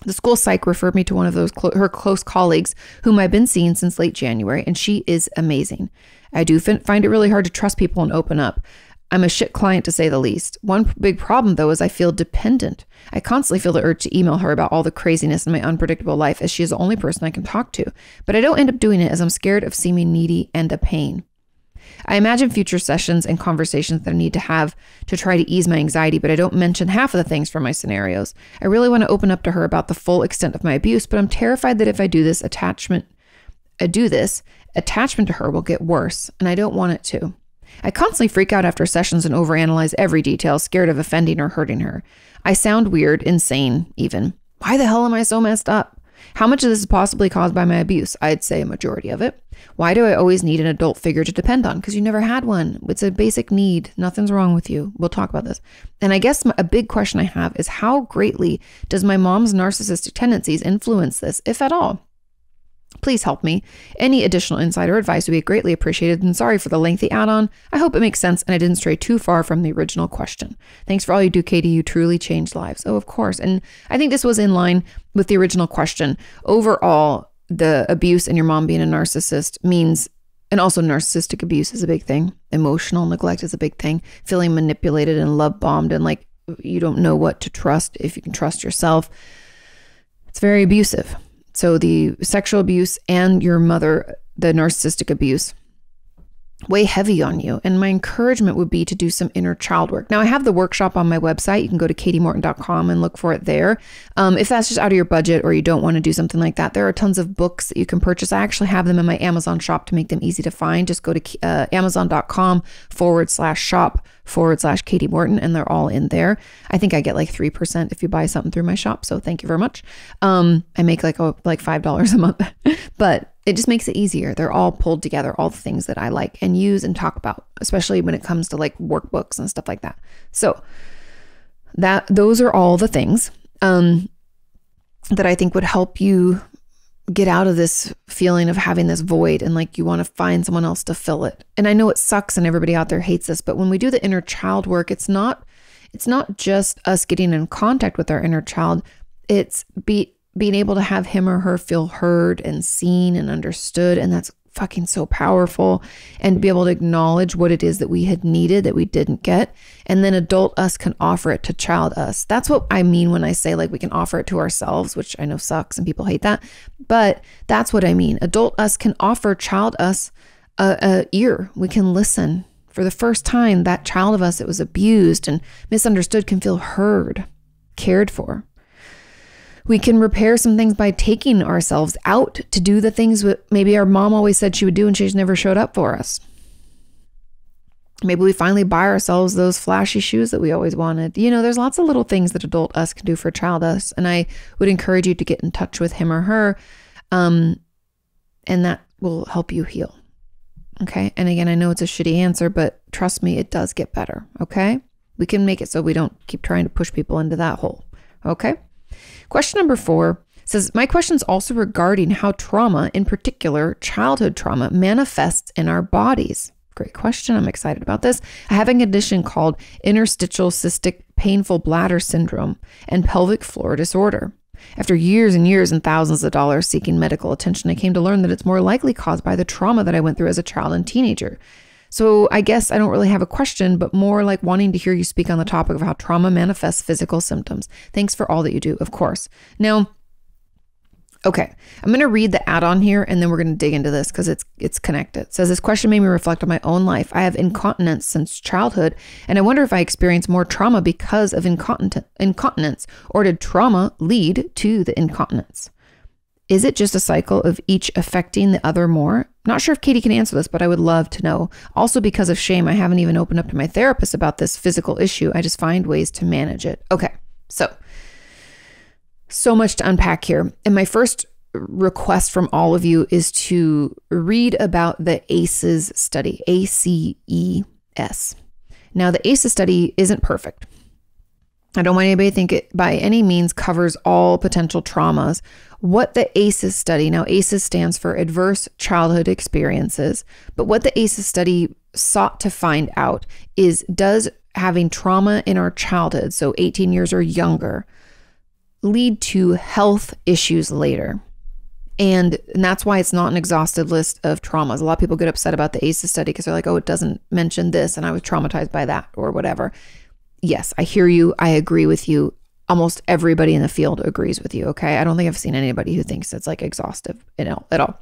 The school psych referred me to one of her close colleagues whom I've been seeing since late January, and she is amazing. I do find it really hard to trust people and open up. I'm a shit client to say the least. One big problem though is I feel dependent. I constantly feel the urge to email her about all the craziness in my unpredictable life as she is the only person I can talk to. But I don't end up doing it as I'm scared of seeming needy and a pain. I imagine future sessions and conversations that I need to have to try to ease my anxiety, but I don't mention half of the things from my scenarios. I really want to open up to her about the full extent of my abuse, but I'm terrified that if I do this, attachment to her will get worse, and I don't want it to. I constantly freak out after sessions and overanalyze every detail, scared of offending or hurting her. I sound weird, insane even. Why the hell am I so messed up? How much of this is possibly caused by my abuse? I'd say a majority of it. Why do I always need an adult figure to depend on? Because you never had one. It's a basic need. Nothing's wrong with you. We'll talk about this. And I guess a big question I have is how greatly does my mom's narcissistic tendencies influence this, if at all? Please help me. Any additional insight or advice would be greatly appreciated, and sorry for the lengthy add-on. I hope it makes sense and I didn't stray too far from the original question. Thanks for all you do, Kati. You truly changed lives. Oh, of course. And I think this was in line with the original question. Overall, the abuse and your mom being a narcissist means, and also narcissistic abuse is a big thing. Emotional neglect is a big thing. Feeling manipulated and love bombed and like you don't know what to trust, if you can trust yourself. It's very abusive. So the sexual abuse and your mother, the narcissistic abuse, weigh heavy on you. And my encouragement would be to do some inner child work. Now I have the workshop on my website. You can go to katimorton.com and look for it there. If that's just out of your budget or you don't want to do something like that, there are tons of books that you can purchase. I actually have them in my Amazon shop to make them easy to find. Just go to amazon.com/shop/Kati Morton and they're all in there. I think I get like 3% if you buy something through my shop. So thank you very much. I make like $5 a month, but it just makes it easier. They're all pulled together, all the things that I like and use and talk about, especially when it comes to like workbooks and stuff like that. So those are all the things that I think would help you get out of this feeling of having this void and like you want to find someone else to fill it. And I know it sucks and everybody out there hates this, but when we do the inner child work, it's not just us getting in contact with our inner child. It's being able to have him or her feel heard and seen and understood. And that's fucking so powerful. And be able to acknowledge what it is that we had needed that we didn't get. And then adult us can offer it to child us. That's what I mean when I say like we can offer it to ourselves, which I know sucks and people hate that. But that's what I mean. Adult us can offer child us a ear. We can listen. For the first time, that child of us that was abused and misunderstood can feel heard, cared for. We can repair some things by taking ourselves out to do the things that maybe our mom always said she would do and she's never showed up for us. Maybe we finally buy ourselves those flashy shoes that we always wanted. You know, there's lots of little things that adult us can do for child us. And I would encourage you to get in touch with him or her. And that will help you heal. Okay. And again, I know it's a shitty answer, but trust me, it does get better. Okay. We can make it so we don't keep trying to push people into that hole. Okay. Question number 4 says, my question is also regarding how trauma, in particular childhood trauma, manifests in our bodies. Great question. I'm excited about this. I have a condition called interstitial cystic painful bladder syndrome and pelvic floor disorder. After years and years and thousands of dollars seeking medical attention, I came to learn that it's more likely caused by the trauma that I went through as a child and teenager. So I guess I don't really have a question, but more like wanting to hear you speak on the topic of how trauma manifests physical symptoms. Thanks for all that you do, of course. Now, okay, I'm going to read the add-on here and then we're going to dig into this because it's connected. It says, this question made me reflect on my own life. I have incontinence since childhood, and I wonder if I experienced more trauma because of incontinence, or did trauma lead to the incontinence? Is it just a cycle of each affecting the other more? Not sure if Kati can answer this, but I would love to know. Also, because of shame, I haven't even opened up to my therapist about this physical issue. I just find ways to manage it. Okay, so much to unpack here. And my first request from all of you is to read about the ACEs study, ACES. Now, the ACEs study isn't perfect. I don't want anybody to think it by any means covers all potential traumas. What the ACEs study, now ACEs stands for Adverse Childhood Experiences, but what the ACEs study sought to find out is, does having trauma in our childhood, so 18 years or younger, lead to health issues later? And that's why it's not an exhaustive list of traumas. A lot of people get upset about the ACEs study because they're like, oh, it doesn't mention this and I was traumatized by that or whatever. Yes, I hear you. I agree with you. Almost everybody in the field agrees with you. Okay. I don't think I've seen anybody who thinks it's like exhaustive at all.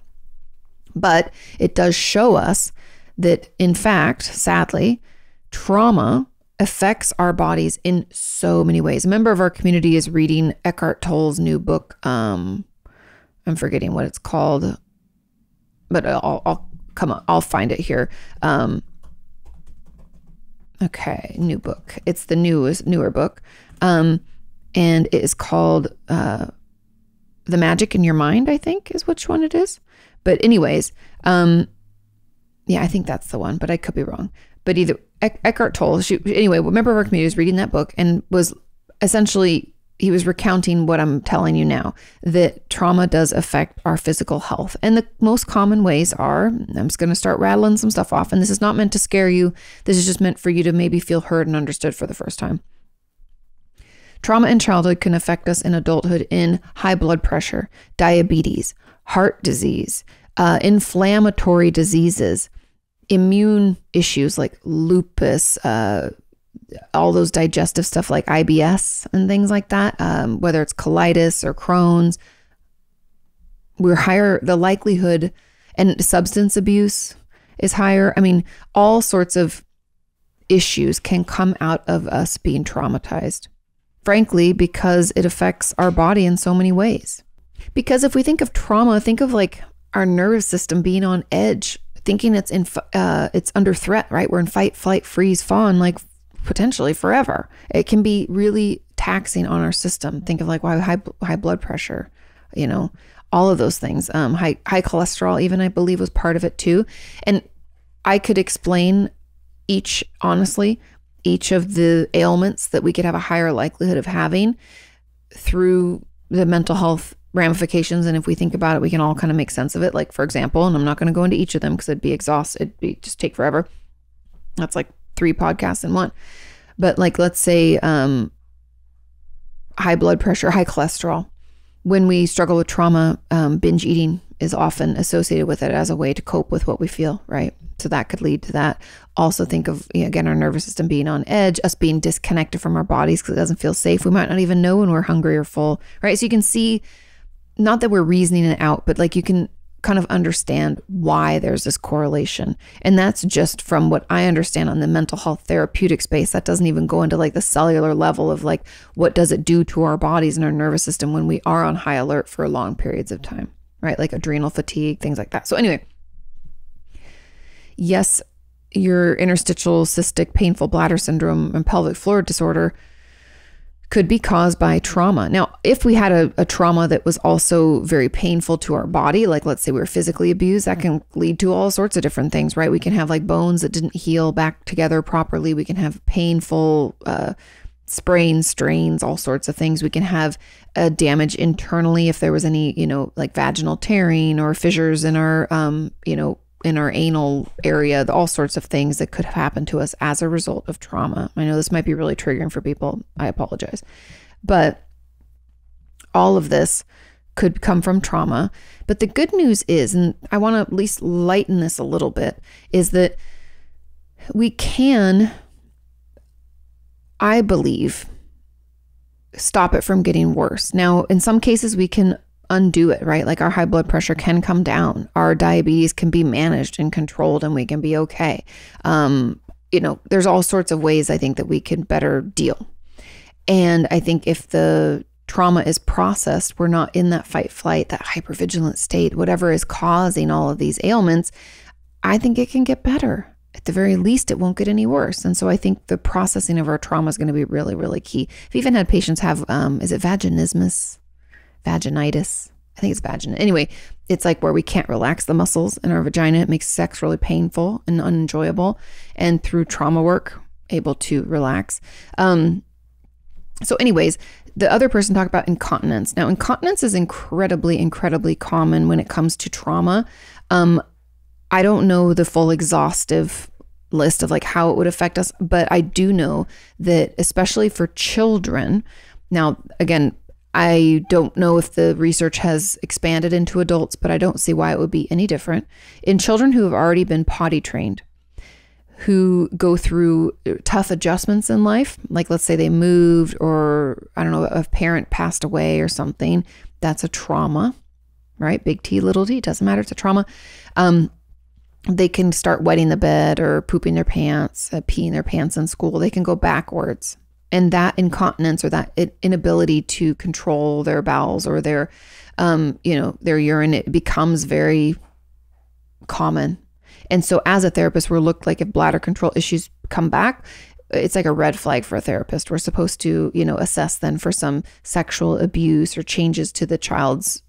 But it does show us that, in fact, sadly, trauma affects our bodies in so many ways. A member of our community is reading Eckhart Tolle's new book. I'm forgetting what it's called, but I'll find it here. Okay, new book. It's the newer book. And it is called The Magic in Your Mind, I think is which one it is. But anyways, yeah, I think that's the one, but I could be wrong. But either Eckhart Tolle, anyway, a member of our community was reading that book and was essentially, he was recounting what I'm telling you now, that trauma does affect our physical health. And the most common ways are, I'm just going to start rattling some stuff off. And this is not meant to scare you. This is just meant for you to maybe feel heard and understood for the first time. Trauma in childhood can affect us in adulthood in high blood pressure, diabetes, heart disease, inflammatory diseases, immune issues like lupus, all those digestive stuff like IBS and things like that, whether it's colitis or Crohn's. We're higher, the likelihood, and substance abuse is higher. I mean, all sorts of issues can come out of us being traumatized, frankly, because it affects our body in so many ways. Because if we think of trauma, think of like our nervous system being on edge, thinking it's under threat, right? We're in fight, flight, freeze, fawn, like potentially forever. It can be really taxing on our system. Think of like high blood pressure, all of those things. High cholesterol, even, I believe, was part of it too. And I could explain each of the ailments that we could have a higher likelihood of having through the mental health ramifications. And if we think about it, we can all kind of make sense of it. Like, for example, and I'm not going to go into each of them because it'd be exhausted. It'd just take forever. That's like 3 podcasts in one. But like, let's say high blood pressure, high cholesterol. When we struggle with trauma, binge eating is often associated with it as a way to cope with what we feel, right? So that could lead to that. Also think of, again, our nervous system being on edge, us being disconnected from our bodies because it doesn't feel safe. We might not even know when we're hungry or full, right? So you can see, not that we're reasoning it out, but like you can kind of understand why there's this correlation. And that's just from what I understand on the mental health therapeutic space. That doesn't even go into like the cellular level of like, what does it do to our bodies and our nervous system when we are on high alert for long periods of time, right? Like adrenal fatigue, things like that. So anyway, yes, your interstitial cystic painful bladder syndrome and pelvic floor disorder could be caused by trauma. Now, if we had a trauma that was also very painful to our body, like let's say we were physically abused, that can lead to all sorts of different things, right? We can have like bones that didn't heal back together properly. We can have painful sprains, strains, all sorts of things. We can have damage internally if there was any, like vaginal tearing or fissures in our, in our anal area, all sorts of things that could have happened to us as a result of trauma. I know this might be really triggering for people. I apologize. But all of this could come from trauma. But the good news is, and I want to at least lighten this a little bit, is that we can, I believe, stop it from getting worse. Now, in some cases, we can undo it, right? Like our high blood pressure can come down. Our diabetes can be managed and controlled and we can be okay. There's all sorts of ways I think that we can better deal. And I think if the trauma is processed, we're not in that fight, flight, that hypervigilant state, whatever is causing all of these ailments, I think it can get better. At the very least, it won't get any worse. And so I think the processing of our trauma is going to be really, really key. I've even had patients have, is it vaginitis? I think it's vaginal. Anyway, it's like where we can't relax the muscles in our vagina. It makes sex really painful and unenjoyable. And through trauma work, able to relax. So anyways, the other person talked about incontinence. Now, incontinence is incredibly, incredibly common when it comes to trauma. I don't know the full exhaustive list of like how it would affect us, but I do know that especially for children, now, again, I don't know if the research has expanded into adults, but I don't see why it would be any different. In children who have already been potty trained, who go through tough adjustments in life, like let's say they moved, or I don't know, a parent passed away or something, that's a trauma, right? Big T, little d, doesn't matter, it's a trauma. They can start wetting the bed or pooping their pants, peeing their pants in school. They can go backwards. And that incontinence or that inability to control their bowels or their urine, it becomes very common. And so as a therapist, we're looked like if bladder control issues come back, it's like a red flag for a therapist. We're supposed to, assess then for some sexual abuse or changes to the child's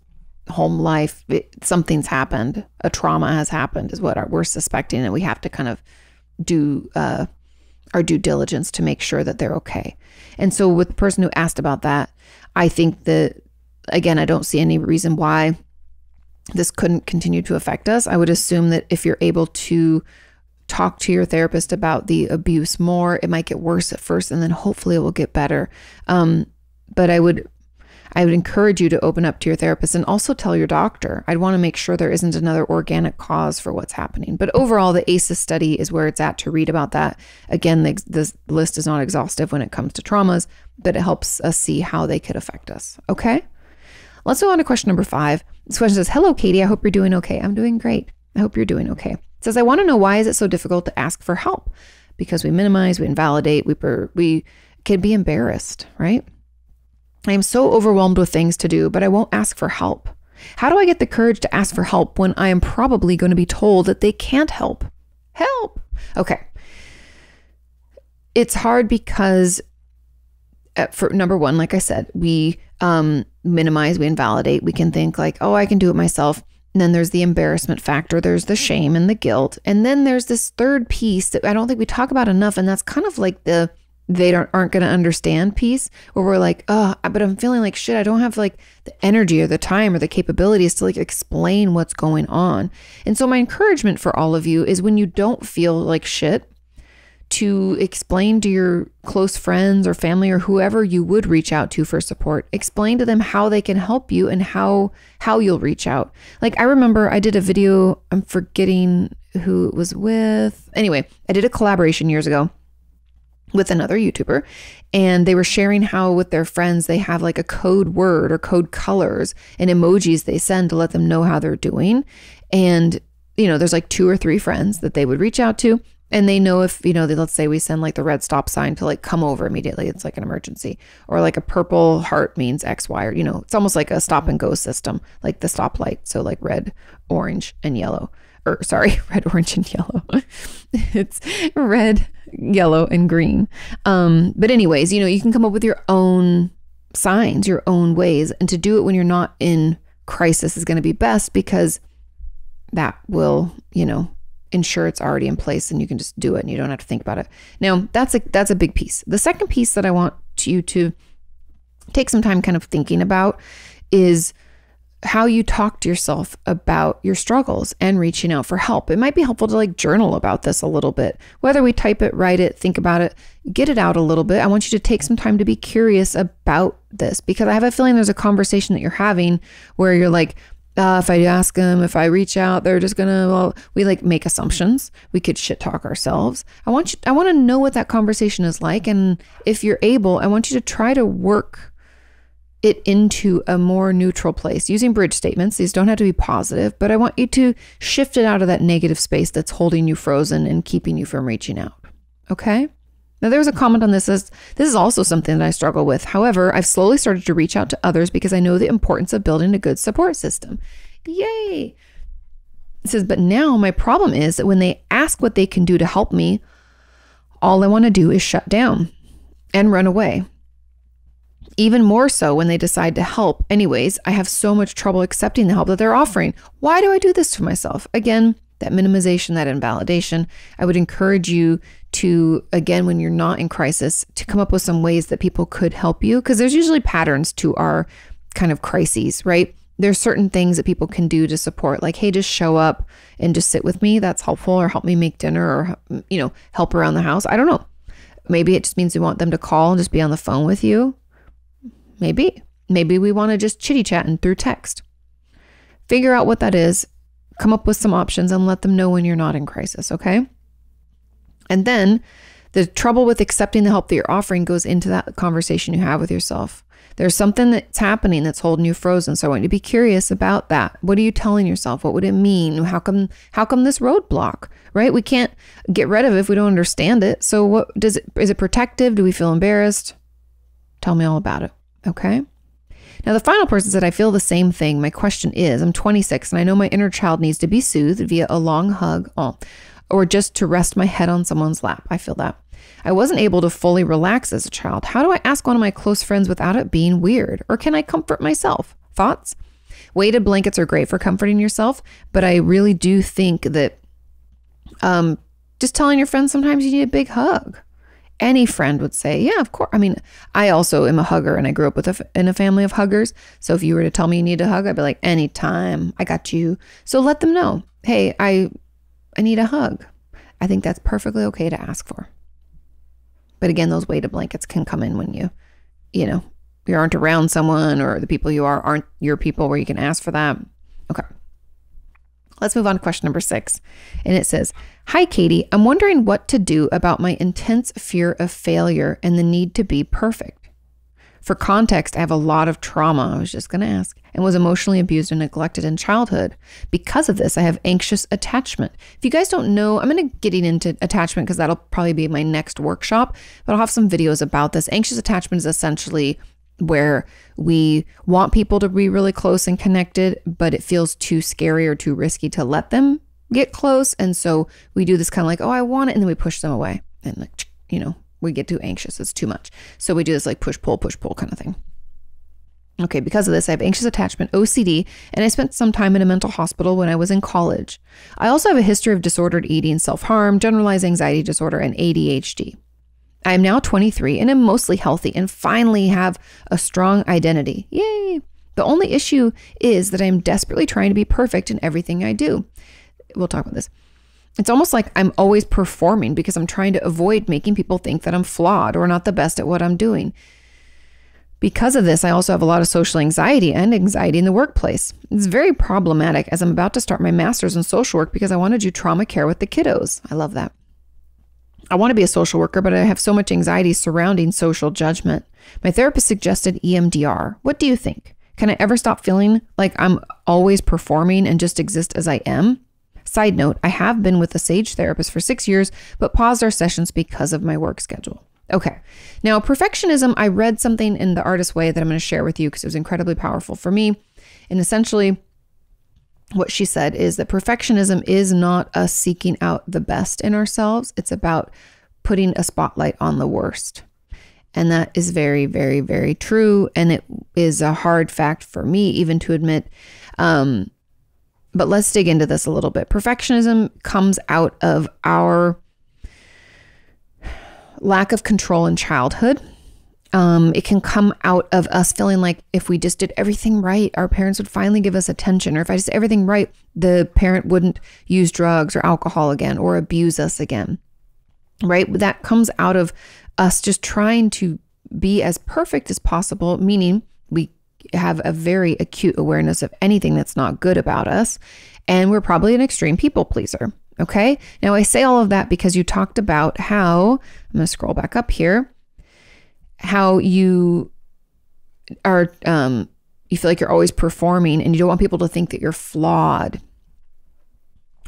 home life. Something's happened. A trauma has happened is what we're suspecting. And we have to kind of do our due diligence to make sure that they're okay. And so with the person who asked about that, I think that, again, I don't see any reason why this couldn't continue to affect us. I would assume that if you're able to talk to your therapist about the abuse more, it might get worse at first and then hopefully it will get better. But I would encourage you to open up to your therapist and also tell your doctor. I'd want to make sure there isn't another organic cause for what's happening. But overall, the ACEs study is where it's at to read about that. Again, the list is not exhaustive when it comes to traumas, but it helps us see how they could affect us. Okay? Let's go on to question number 5. This question says, hello, Kati. I hope you're doing okay. I'm doing great. I hope you're doing okay. It says, I want to know, why is it so difficult to ask for help? Because we minimize, we invalidate, we can be embarrassed, right? I am so overwhelmed with things to do, but I won't ask for help. How do I get the courage to ask for help when I am probably going to be told that they can't help? Help. Okay. It's hard because for number one, like I said, we minimize, we invalidate. We can think like, oh, I can do it myself. And then there's the embarrassment factor. There's the shame and the guilt. And then there's this third piece that I don't think we talk about enough. And that's kind of like the aren't going to understand piece, where we're like, oh, but I'm feeling like shit. I don't have like the energy or the time or the capabilities to like explain what's going on. And so my encouragement for all of you is, when you don't feel like shit, to explain to your close friends or family or whoever you would reach out to for support. Explain to them how they can help you and how you'll reach out. Like I remember I did a video, I'm forgetting who it was with. Anyway, I did a collaboration years ago with another YouTuber, and they were sharing how with their friends, they have like a code word or code colors and emojis they send to let them know how they're doing. And, there's like 2 or 3 friends that they would reach out to. And they know if, let's say we send like the red stop sign to like come over immediately. It's like an emergency, or like a purple heart means X, Y, or, it's almost like a stop and go system, like the stoplight. So like red, orange, and yellow, red, orange, and yellow. It's red, yellow, and green. But anyways, you can come up with your own signs, your own ways, and to do it when you're not in crisis is going to be best, because that will, ensure it's already in place and you can just do it and you don't have to think about it. Now, that's a big piece. The second piece that I want you to take some time kind of thinking about is how you talk to yourself about your struggles and reaching out for help. It might be helpful to like journal about this a little bit, whether we type it, write it, think about it, get it out a little bit. I want you to take some time to be curious about this, because I have a feeling there's a conversation that you're having where you're like, if I ask them, if I reach out, they're just gonna, we like make assumptions. We could shit talk ourselves. I want to know what that conversation is like. And if you're able, I want you to try to work it into a more neutral place using bridge statements. These don't have to be positive, but I want you to shift it out of that negative space that's holding you frozen and keeping you from reaching out. Okay. Now, there was a comment on this. This is also something that I struggle with. However, I've slowly started to reach out to others because I know the importance of building a good support system. Yay. It says, but now my problem is that when they ask what they can do to help me, all I want to do is shut down and run away. Even more so when they decide to help. Anyways, I have so much trouble accepting the help that they're offering. Why do I do this to myself? Again, that minimization, that invalidation. I would encourage you to, again, when you're not in crisis, to come up with some ways that people could help you, because there's usually patterns to our kind of crises, right? There's certain things that people can do to support, like, hey, just show up and just sit with me. That's helpful. Or help me make dinner, or, help around the house. I don't know. Maybe it just means you want them to call and just be on the phone with you. Maybe. Maybe we want to just chitty chatting through text. Figure out what that is, come up with some options, and let them know when you're not in crisis, okay? And then the trouble with accepting the help that you're offering goes into that conversation you have with yourself. There's something that's happening that's holding you frozen. So I want you to be curious about that. What are you telling yourself? What would it mean? How come this roadblock, right? We can't get rid of it if we don't understand it. So what is it protective? Do we feel embarrassed? Tell me all about it. Okay. Now, the final person said, I feel the same thing. My question is, I'm 26 and I know my inner child needs to be soothed via a long hug or just to rest my head on someone's lap. I feel that. I wasn't able to fully relax as a child. How do I ask one of my close friends without it being weird? Or can I comfort myself? Thoughts? Weighted blankets are great for comforting yourself, but I really do think that just telling your friends sometimes you need a big hug. Any friend would say, yeah, of course. I mean, I also am a hugger and I grew up in a family of huggers. So if you were to tell me you need a hug, I'd be like, anytime, I got you. So let them know, hey, I need a hug. I think that's perfectly okay to ask for. But again, those weighted blankets can come in when you aren't around someone, or the people you are aren't your people where you can ask for that. Okay. Let's move on to question number 6. And it says, hi, Kati. I'm wondering what to do about my intense fear of failure and the need to be perfect. For context, I have a lot of trauma, I was just going to ask, and was emotionally abused and neglected in childhood. Because of this, I have anxious attachment. If you guys don't know, I'm going to get into attachment because that'll probably be my next workshop, but I'll have some videos about this. Anxious attachment is essentially where we want people to be really close and connected, but it feels too scary or too risky to let them get close. And so we do this kind of like, oh, I want it. And then we push them away. And we get too anxious. It's too much. So we do this like push, pull kind of thing. Okay, because of this, I have anxious attachment, OCD, and I spent some time in a mental hospital when I was in college. I also have a history of disordered eating, self-harm, generalized anxiety disorder, and ADHD. I am now 23 and am mostly healthy and finally have a strong identity. Yay! The only issue is that I'm desperately trying to be perfect in everything I do. We'll talk about this. It's almost like I'm always performing because I'm trying to avoid making people think that I'm flawed or not the best at what I'm doing. Because of this, I also have a lot of social anxiety and anxiety in the workplace. It's very problematic as I'm about to start my master's in social work because I want to do trauma care with the kiddos. I love that. I want to be a social worker, but I have so much anxiety surrounding social judgment. My therapist suggested EMDR. What do you think? Can I ever stop feeling like I'm always performing and just exist as I am? Side note, I have been with a SAGE therapist for 6 years, but paused our sessions because of my work schedule. Okay. Now, perfectionism, I read something in The Artist's Way that I'm going to share with you because it was incredibly powerful for me. And essentially, what she said is that perfectionism is not us seeking out the best in ourselves. It's about putting a spotlight on the worst. And that is very, very, very true. And it is a hard fact for me even to admit. But let's dig into this a little bit. Perfectionism comes out of our lack of control in childhood. It can come out of us feeling like if we just did everything right, our parents would finally give us attention. Or if I just did everything right, the parent wouldn't use drugs or alcohol again or abuse us again, right? That comes out of us just trying to be as perfect as possible, meaning we have a very acute awareness of anything that's not good about us. And we're probably an extreme people pleaser. Okay. Now I say all of that because you talked about how, I'm going to scroll back up here, how you are, you feel like you're always performing and you don't want people to think that you're flawed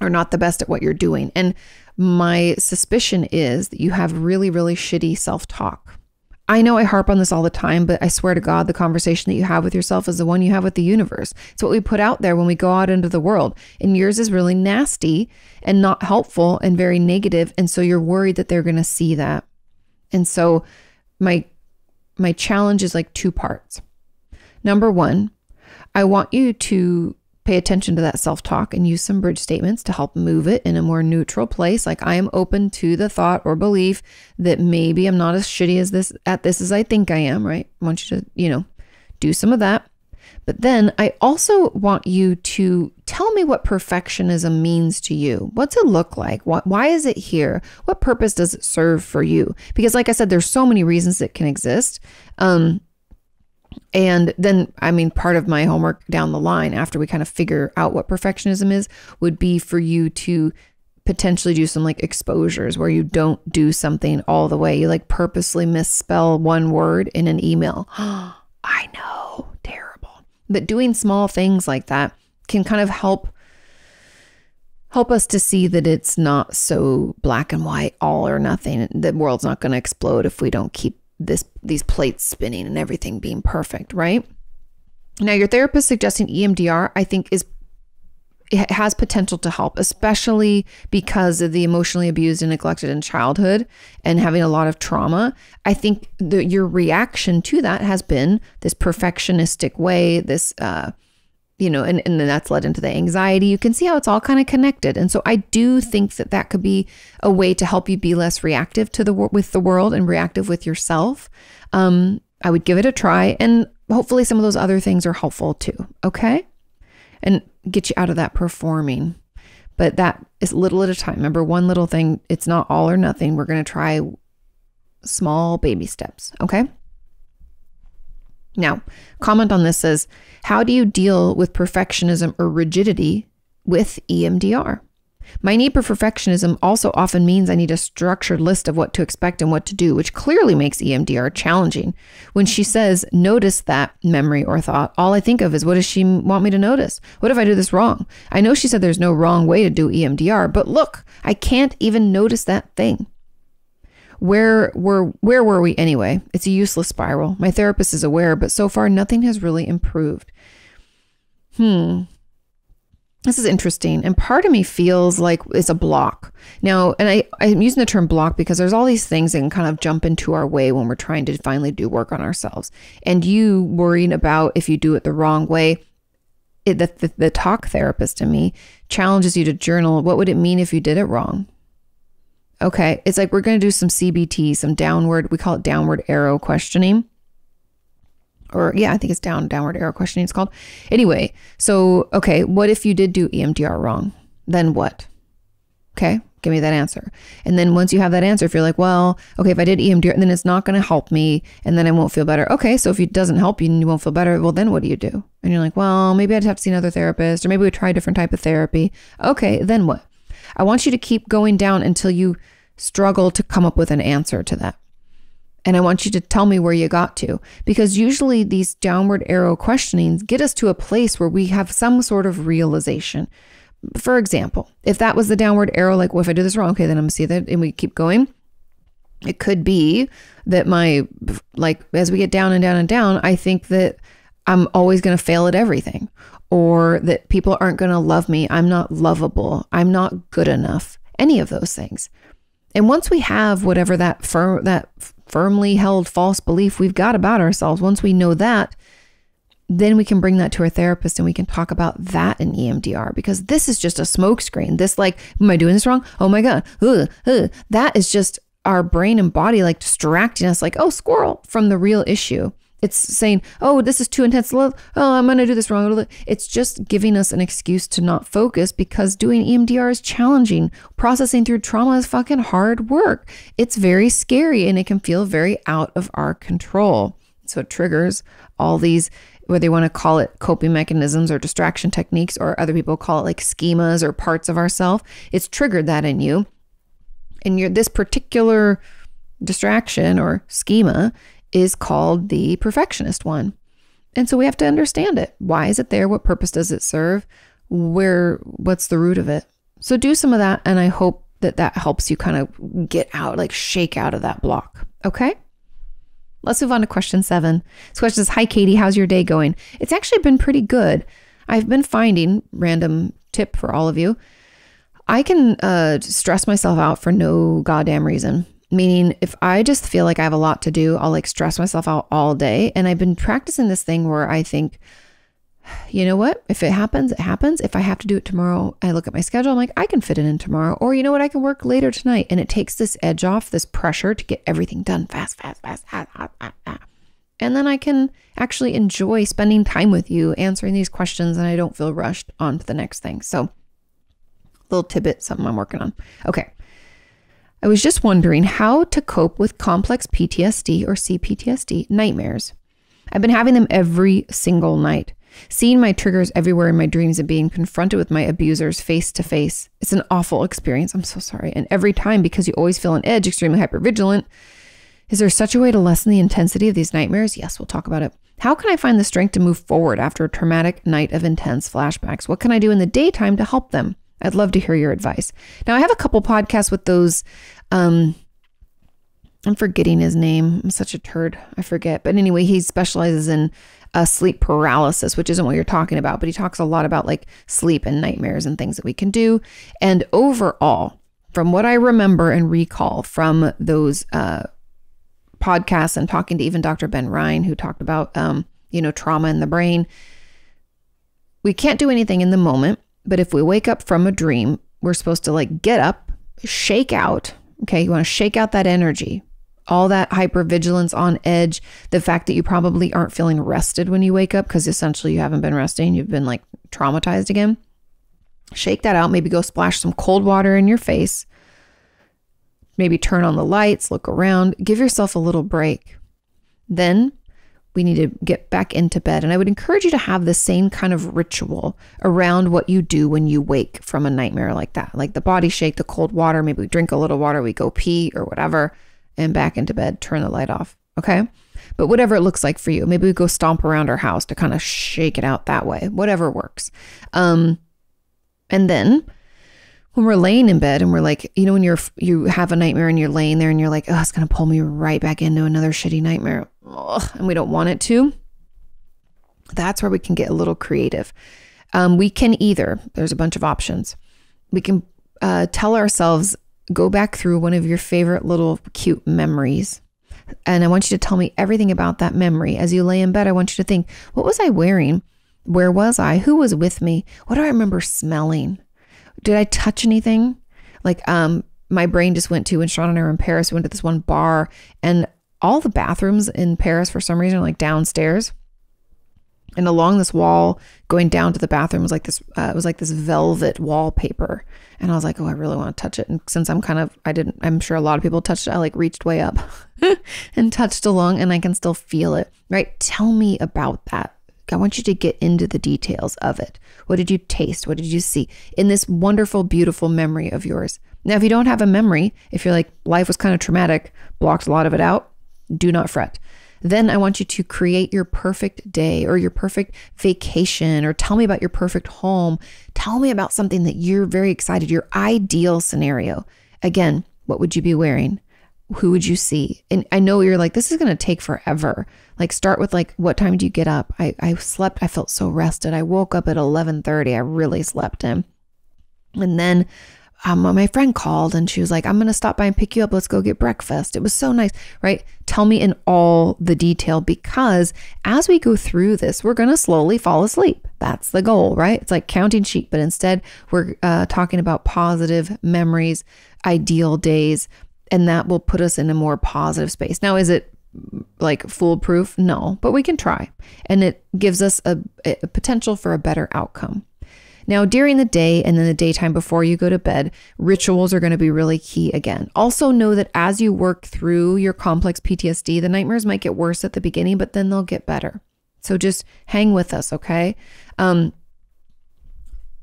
or not the best at what you're doing. And my suspicion is that you have really, really shitty self-talk. I know I harp on this all the time, but I swear to God, the conversation that you have with yourself is the one you have with the universe. It's what we put out there when we go out into the world. And yours is really nasty and not helpful and very negative. And so you're worried that they're going to see that. And so my challenge is like 2 parts. Number 1, I want you to pay attention to that self-talk and use some bridge statements to help move it in a more neutral place. Like I am open to the thought or belief that maybe I'm not as shitty at this as I think I am, right? I want you to, do some of that. But then I also want you to tell me what perfectionism means to you. What's it look like? Why is it here? What purpose does it serve for you? Because like I said, there's so many reasons it can exist. And then, I mean, part of my homework down the line after we kind of figure out what perfectionism is would be for you to potentially do some like exposures where you don't do something all the way. You like purposely misspell one word in an email. I know, terrible. But doing small things like that can kind of help us to see that it's not so black and white, all or nothing. The world's not going to explode if we don't keep these plates spinning and everything being perfect, right? Now, your therapist suggesting EMDR, I think it has potential to help, especially because of the emotionally abused and neglected in childhood and having a lot of trauma. I think your reaction to that has been this perfectionistic way, this, and then that's led into the anxiety. You can see how it's all kind of connected. And so I do think that could be a way to help you be less reactive with the world and reactive with yourself. I would give it a try, and hopefully some of those other things are helpful too. Okay. And get you out of that performing. But that is little at a time. Remember, one little thing, it's not all or nothing. We're going to try small baby steps. Okay. Now, comment on this says, how do you deal with perfectionism or rigidity with EMDR? My need for perfectionism also often means I need a structured list of what to expect and what to do, which clearly makes EMDR challenging. When she says, notice that memory or thought, all I think of is, what does she want me to notice? What if I do this wrong? I know she said there's no wrong way to do EMDR, but look, I can't even notice that thing. Where were we anyway? It's a useless spiral. My therapist is aware, but so far nothing has really improved. This is interesting. And part of me feels like it's a block. Now, and I'm using the term block because there's all these things that can kind of jump into our way when we're trying to finally do work on ourselves. And you worrying about if you do it the wrong way, the talk therapist in me challenges you to journal. What would it mean if you did it wrong? Okay, it's like we're going to do some CBT, some downward, we call it downward arrow questioning. Or yeah, I think it's downward arrow questioning it's called. Anyway, so, okay, what if you did do EMDR wrong? Then what? Okay, give me that answer. And then once you have that answer, if you're like, well, okay, if I did EMDR, then it's not going to help me and then I won't feel better. Okay, so if it doesn't help you and you won't feel better, well, then what do you do? And you're like, well, maybe I'd have to see another therapist, or maybe we try a different type of therapy. Okay, then what? I want you to keep going down until you struggle to come up with an answer to that. And I want you to tell me where you got to, because usually these downward arrow questionings get us to a place where we have some sort of realization. For example, if that was the downward arrow, like, well, if I do this wrong, okay, then I'm gonna see that, and we keep going. It could be that as we get down and down and down, I think that I'm always going to fail at everything, or that people aren't going to love me. I'm not lovable. I'm not good enough. Any of those things. And once we have whatever that firmly held false belief we've got about ourselves, once we know that, then we can bring that to our therapist and we can talk about that in EMDR, because this is just a smokescreen. This like, am I doing this wrong? Oh my God. That is just our brain and body like distracting us like, oh, squirrel, from the real issue. It's saying, oh, this is too intense. Oh, I'm going to do this wrong. It's just giving us an excuse to not focus, because doing EMDR is challenging. Processing through trauma is fucking hard work. It's very scary and it can feel very out of our control. So it triggers all these, whether you want to call it coping mechanisms or distraction techniques, or other people call it like schemas or parts of ourself. It's triggered that in you. And this particular distraction or schema is called the perfectionist one. And so we have to understand it. Why is it there? What purpose does it serve? What's the root of it? So do some of that. And I hope that helps you kind of get out, like shake out of that block. Okay. Let's move on to question 7. This question says, hi, Kati, how's your day going? It's actually been pretty good. I've been finding, random tip for all of you, I can stress myself out for no goddamn reason. Meaning if I just feel like I have a lot to do, I'll like stress myself out all day. And I've been practicing this thing where I think, you know what? If it happens, it happens. If I have to do it tomorrow, I look at my schedule. I'm like, I can fit it in tomorrow. Or you know what? I can work later tonight. And it takes this edge off, this pressure to get everything done fast. And then I can actually enjoy spending time with you, answering these questions, and I don't feel rushed on to the next thing. So little tidbit, something I'm working on. Okay. I was just wondering how to cope with complex PTSD or CPTSD nightmares. I've been having them every single night. Seeing my triggers everywhere in my dreams and being confronted with my abusers face to face. It's an awful experience. I'm so sorry. And every time, because you always feel on edge, extremely hypervigilant. Is there such a way to lessen the intensity of these nightmares? Yes, we'll talk about it. How can I find the strength to move forward after a traumatic night of intense flashbacks? What can I do in the daytime to help them? I'd love to hear your advice. Now, I have a couple podcasts with those. I'm forgetting his name. I'm such a turd. I forget. But anyway, he specializes in sleep paralysis, which isn't what you're talking about. But he talks a lot about like sleep and nightmares and things that we can do. And overall, from what I remember and recall from those podcasts and talking to even Dr. Ben Ryan, who talked about, trauma in the brain, we can't do anything in the moment. But if we wake up from a dream, we're supposed to like get up, shake out. Okay. You want to shake out that energy, all that hypervigilance on edge, the fact that you probably aren't feeling rested when you wake up because essentially you haven't been resting. You've been like traumatized again. Shake that out. Maybe go splash some cold water in your face. Maybe turn on the lights, look around, give yourself a little break. Then we need to get back into bed. And I would encourage you to have the same kind of ritual around what you do when you wake from a nightmare like that, like the body shake, the cold water. Maybe we drink a little water, we go pee or whatever, and back into bed, turn the light off. Okay. But whatever it looks like for you, maybe we go stomp around our house to kind of shake it out that way, whatever works. And then when we're laying in bed and we're like, when you have a nightmare and you're laying there and you're like, oh, it's going to pull me right back into another shitty nightmare. Ugh, and we don't want it to. That's where we can get a little creative. We can there's a bunch of options. We can tell ourselves, go back through one of your favorite little cute memories. And I want you to tell me everything about that memory. As you lay in bed, I want you to think, what was I wearing? Where was I? Who was with me? What do I remember smelling? Did I touch anything? Like, my brain just went to, when Sean and I were in Paris, we went to this one bar and all the bathrooms in Paris for some reason are like downstairs. And along this wall going down to the bathroom was like this, it was like this velvet wallpaper. And I was like, oh, I really want to touch it. And since I'm sure a lot of people touched it. I like reached way up and touched along and I can still feel it, right? Tell me about that. I want you to get into the details of it. What did you taste? What did you see in this wonderful, beautiful memory of yours? Now, if you don't have a memory, if you're like, life was kind of traumatic, blocked a lot of it out, do not fret. Then I want you to create your perfect day or your perfect vacation, or tell me about your perfect home. Tell me about something that you're very excited, your ideal scenario. Again, what would you be wearing? Who would you see? And I know you're like, this is going to take forever. Like, start with like, what time do you get up? I slept. I felt so rested. I woke up at 11:30. I really slept in. And then my friend called and she was like, I'm going to stop by and pick you up. Let's go get breakfast. It was so nice, right? Tell me in all the detail, because as we go through this, we're going to slowly fall asleep. That's the goal, right? It's like counting sheep, but instead we're talking about positive memories, ideal days, and that will put us in a more positive space. Now, is it like foolproof? No, but we can try. And it gives us a potential for a better outcome. Now, during the day and in the daytime before you go to bed, rituals are going to be really key again. Also know that as you work through your complex PTSD, the nightmares might get worse at the beginning, but then they'll get better. So just hang with us, okay?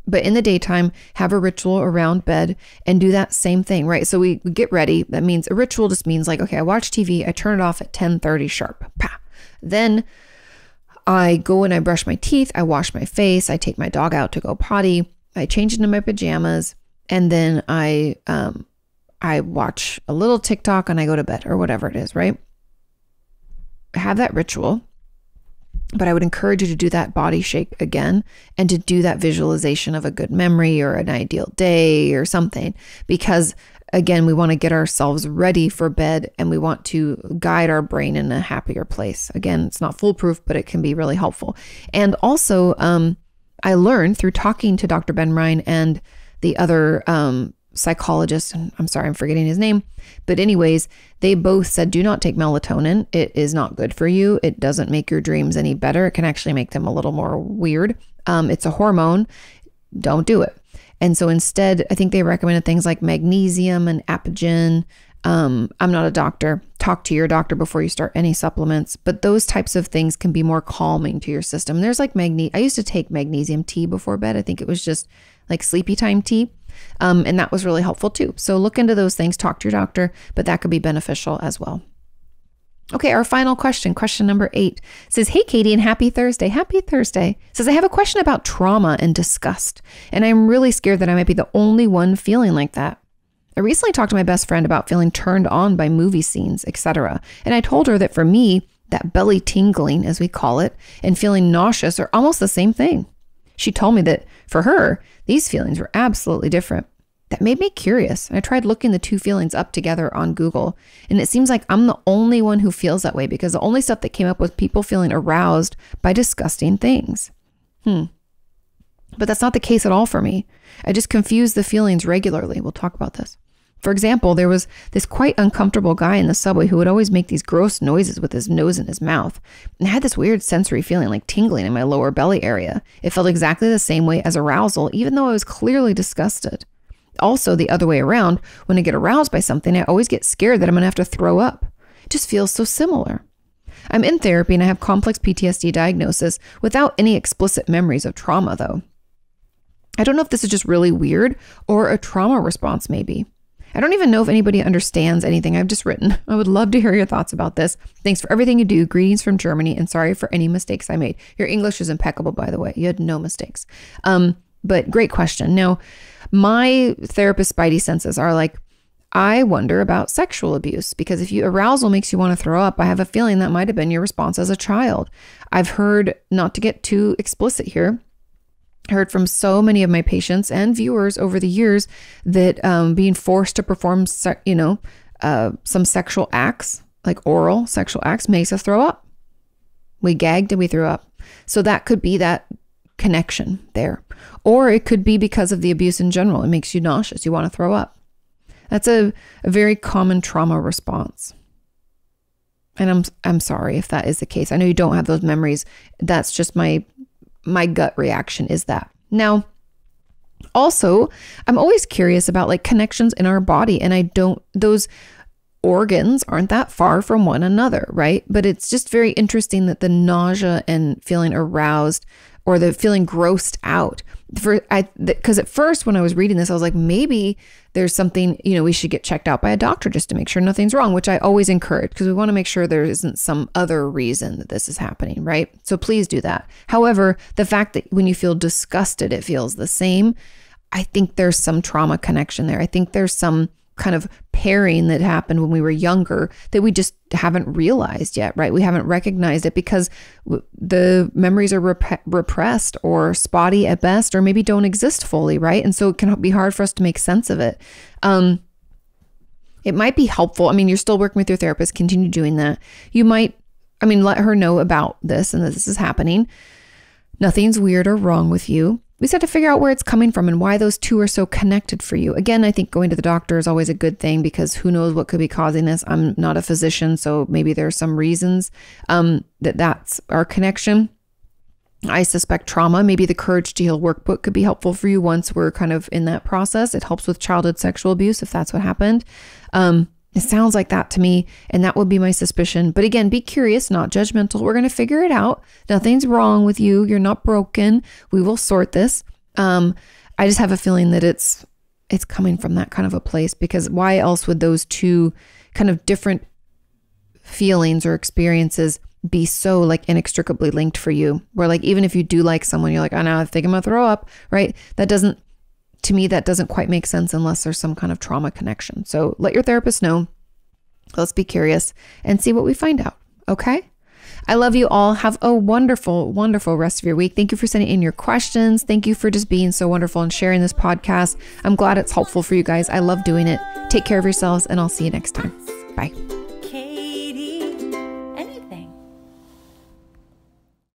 But in the daytime, have a ritual around bed and do that same thing, right? So we get ready. That means a ritual just means like, okay, I watch TV, I turn it off at 10:30 sharp. Pah. Then I go and I brush my teeth, I wash my face, I take my dog out to go potty, I change into my pajamas, and then I watch a little TikTok and I go to bed or whatever it is, right? Have that ritual. But I would encourage you to do that body shake again and to do that visualization of a good memory or an ideal day or something, because again, we want to get ourselves ready for bed and we want to guide our brain in a happier place. Again, it's not foolproof, but it can be really helpful. And also, I learned through talking to Dr. Ben Ryan and the other psychologist, and I'm sorry, I'm forgetting his name, but anyways, they both said, do not take melatonin. It is not good for you. It doesn't make your dreams any better. It can actually make them a little more weird. It's a hormone. Don't do it. And so instead, I think they recommended things like magnesium and apigen, I'm not a doctor. Talk to your doctor before you start any supplements. But those types of things can be more calming to your system. There's like I used to take magnesium tea before bed. I think it was just like sleepy time tea. And that was really helpful too. So look into those things, talk to your doctor, but that could be beneficial as well. Okay, our final question number 8 says, "Hey, Kati, and happy Thursday." Happy Thursday. Says, "I have a question about trauma and disgust, and I'm really scared that I might be the only one feeling like that. I recently talked to my best friend about feeling turned on by movie scenes, etc. And I told her that for me, that belly tingling, as we call it, and feeling nauseous are almost the same thing. She told me that for her, these feelings were absolutely different. That made me curious. I tried looking the two feelings up together on Google, and it seems like I'm the only one who feels that way because the only stuff that came up was people feeling aroused by disgusting things. But that's not the case at all for me. I just confuse the feelings regularly." We'll talk about this. For example, there was this quite uncomfortable guy in the subway who would always make these gross noises with his nose in his mouth. And I had this weird sensory feeling like tingling in my lower belly area. It felt exactly the same way as arousal, even though I was clearly disgusted. Also, the other way around, when I get aroused by something, I always get scared that I'm going to have to throw up. It just feels so similar. I'm in therapy and I have complex PTSD diagnosis without any explicit memories of trauma, though. I don't know if this is just really weird or a trauma response, maybe. I don't even know if anybody understands anything I've just written. I would love to hear your thoughts about this. Thanks for everything you do. Greetings from Germany, and sorry for any mistakes I made. Your English is impeccable, by the way. You had no mistakes. But great question. Now, my therapist spidey senses are like, I wonder about sexual abuse, because if arousal makes you want to throw up, I have a feeling that might have been your response as a child. I've heard, not to get too explicit here, I heard from so many of my patients and viewers over the years that being forced to perform, some sexual acts, like oral sexual acts, makes us throw up. We gagged and we threw up. So that could be that connection there. Or it could be because of the abuse in general. It makes you nauseous. You want to throw up. That's a very common trauma response. And I'm sorry if that is the case. I know you don't have those memories. That's just my gut reaction is that. Now, also, I'm always curious about like connections in our body, and those organs aren't that far from one another, right? But it's just very interesting that the nausea and feeling aroused or the feeling grossed out, because at first when I was reading this, I was like, maybe there's something, we should get checked out by a doctor just to make sure nothing's wrong, which I always encourage because we want to make sure there isn't some other reason that this is happening, right? So please do that. However, the fact that when you feel disgusted, it feels the same, I think there's some trauma connection there. I think there's some kind of pairing that happened when we were younger that we just haven't realized yet, right? We haven't recognized it because the memories are repressed or spotty at best, or maybe don't exist fully, right? And so it can be hard for us to make sense of it. It might be helpful. I mean, you're still working with your therapist, continue doing that. You might, let her know about this and that this is happening. Nothing's weird or wrong with you. We just have to figure out where it's coming from and why those two are so connected for you. Again, I think going to the doctor is always a good thing because who knows what could be causing this. I'm not a physician, so maybe there are some reasons that's our connection. I suspect trauma, maybe the Courage to Heal workbook could be helpful for you once we're kind of in that process. It helps with childhood sexual abuse if that's what happened. It sounds like that to me, and that would be my suspicion. But again, be curious, not judgmental. We're going to figure it out. Nothing's wrong with you. You're not broken. We will sort this. I just have a feeling that it's coming from that kind of a place, because why else would those two kind of different feelings or experiences be so like inextricably linked for you? Where like, even if you do like someone, you're like, oh no, I think I'm gonna throw up, right? To me, that doesn't quite make sense unless there's some kind of trauma connection. So let your therapist know. Let's be curious and see what we find out. Okay. I love you all. Have a wonderful, wonderful rest of your week. Thank you for sending in your questions. Thank you for just being so wonderful and sharing this podcast. I'm glad it's helpful for you guys. I love doing it. Take care of yourselves, and I'll see you next time. Bye.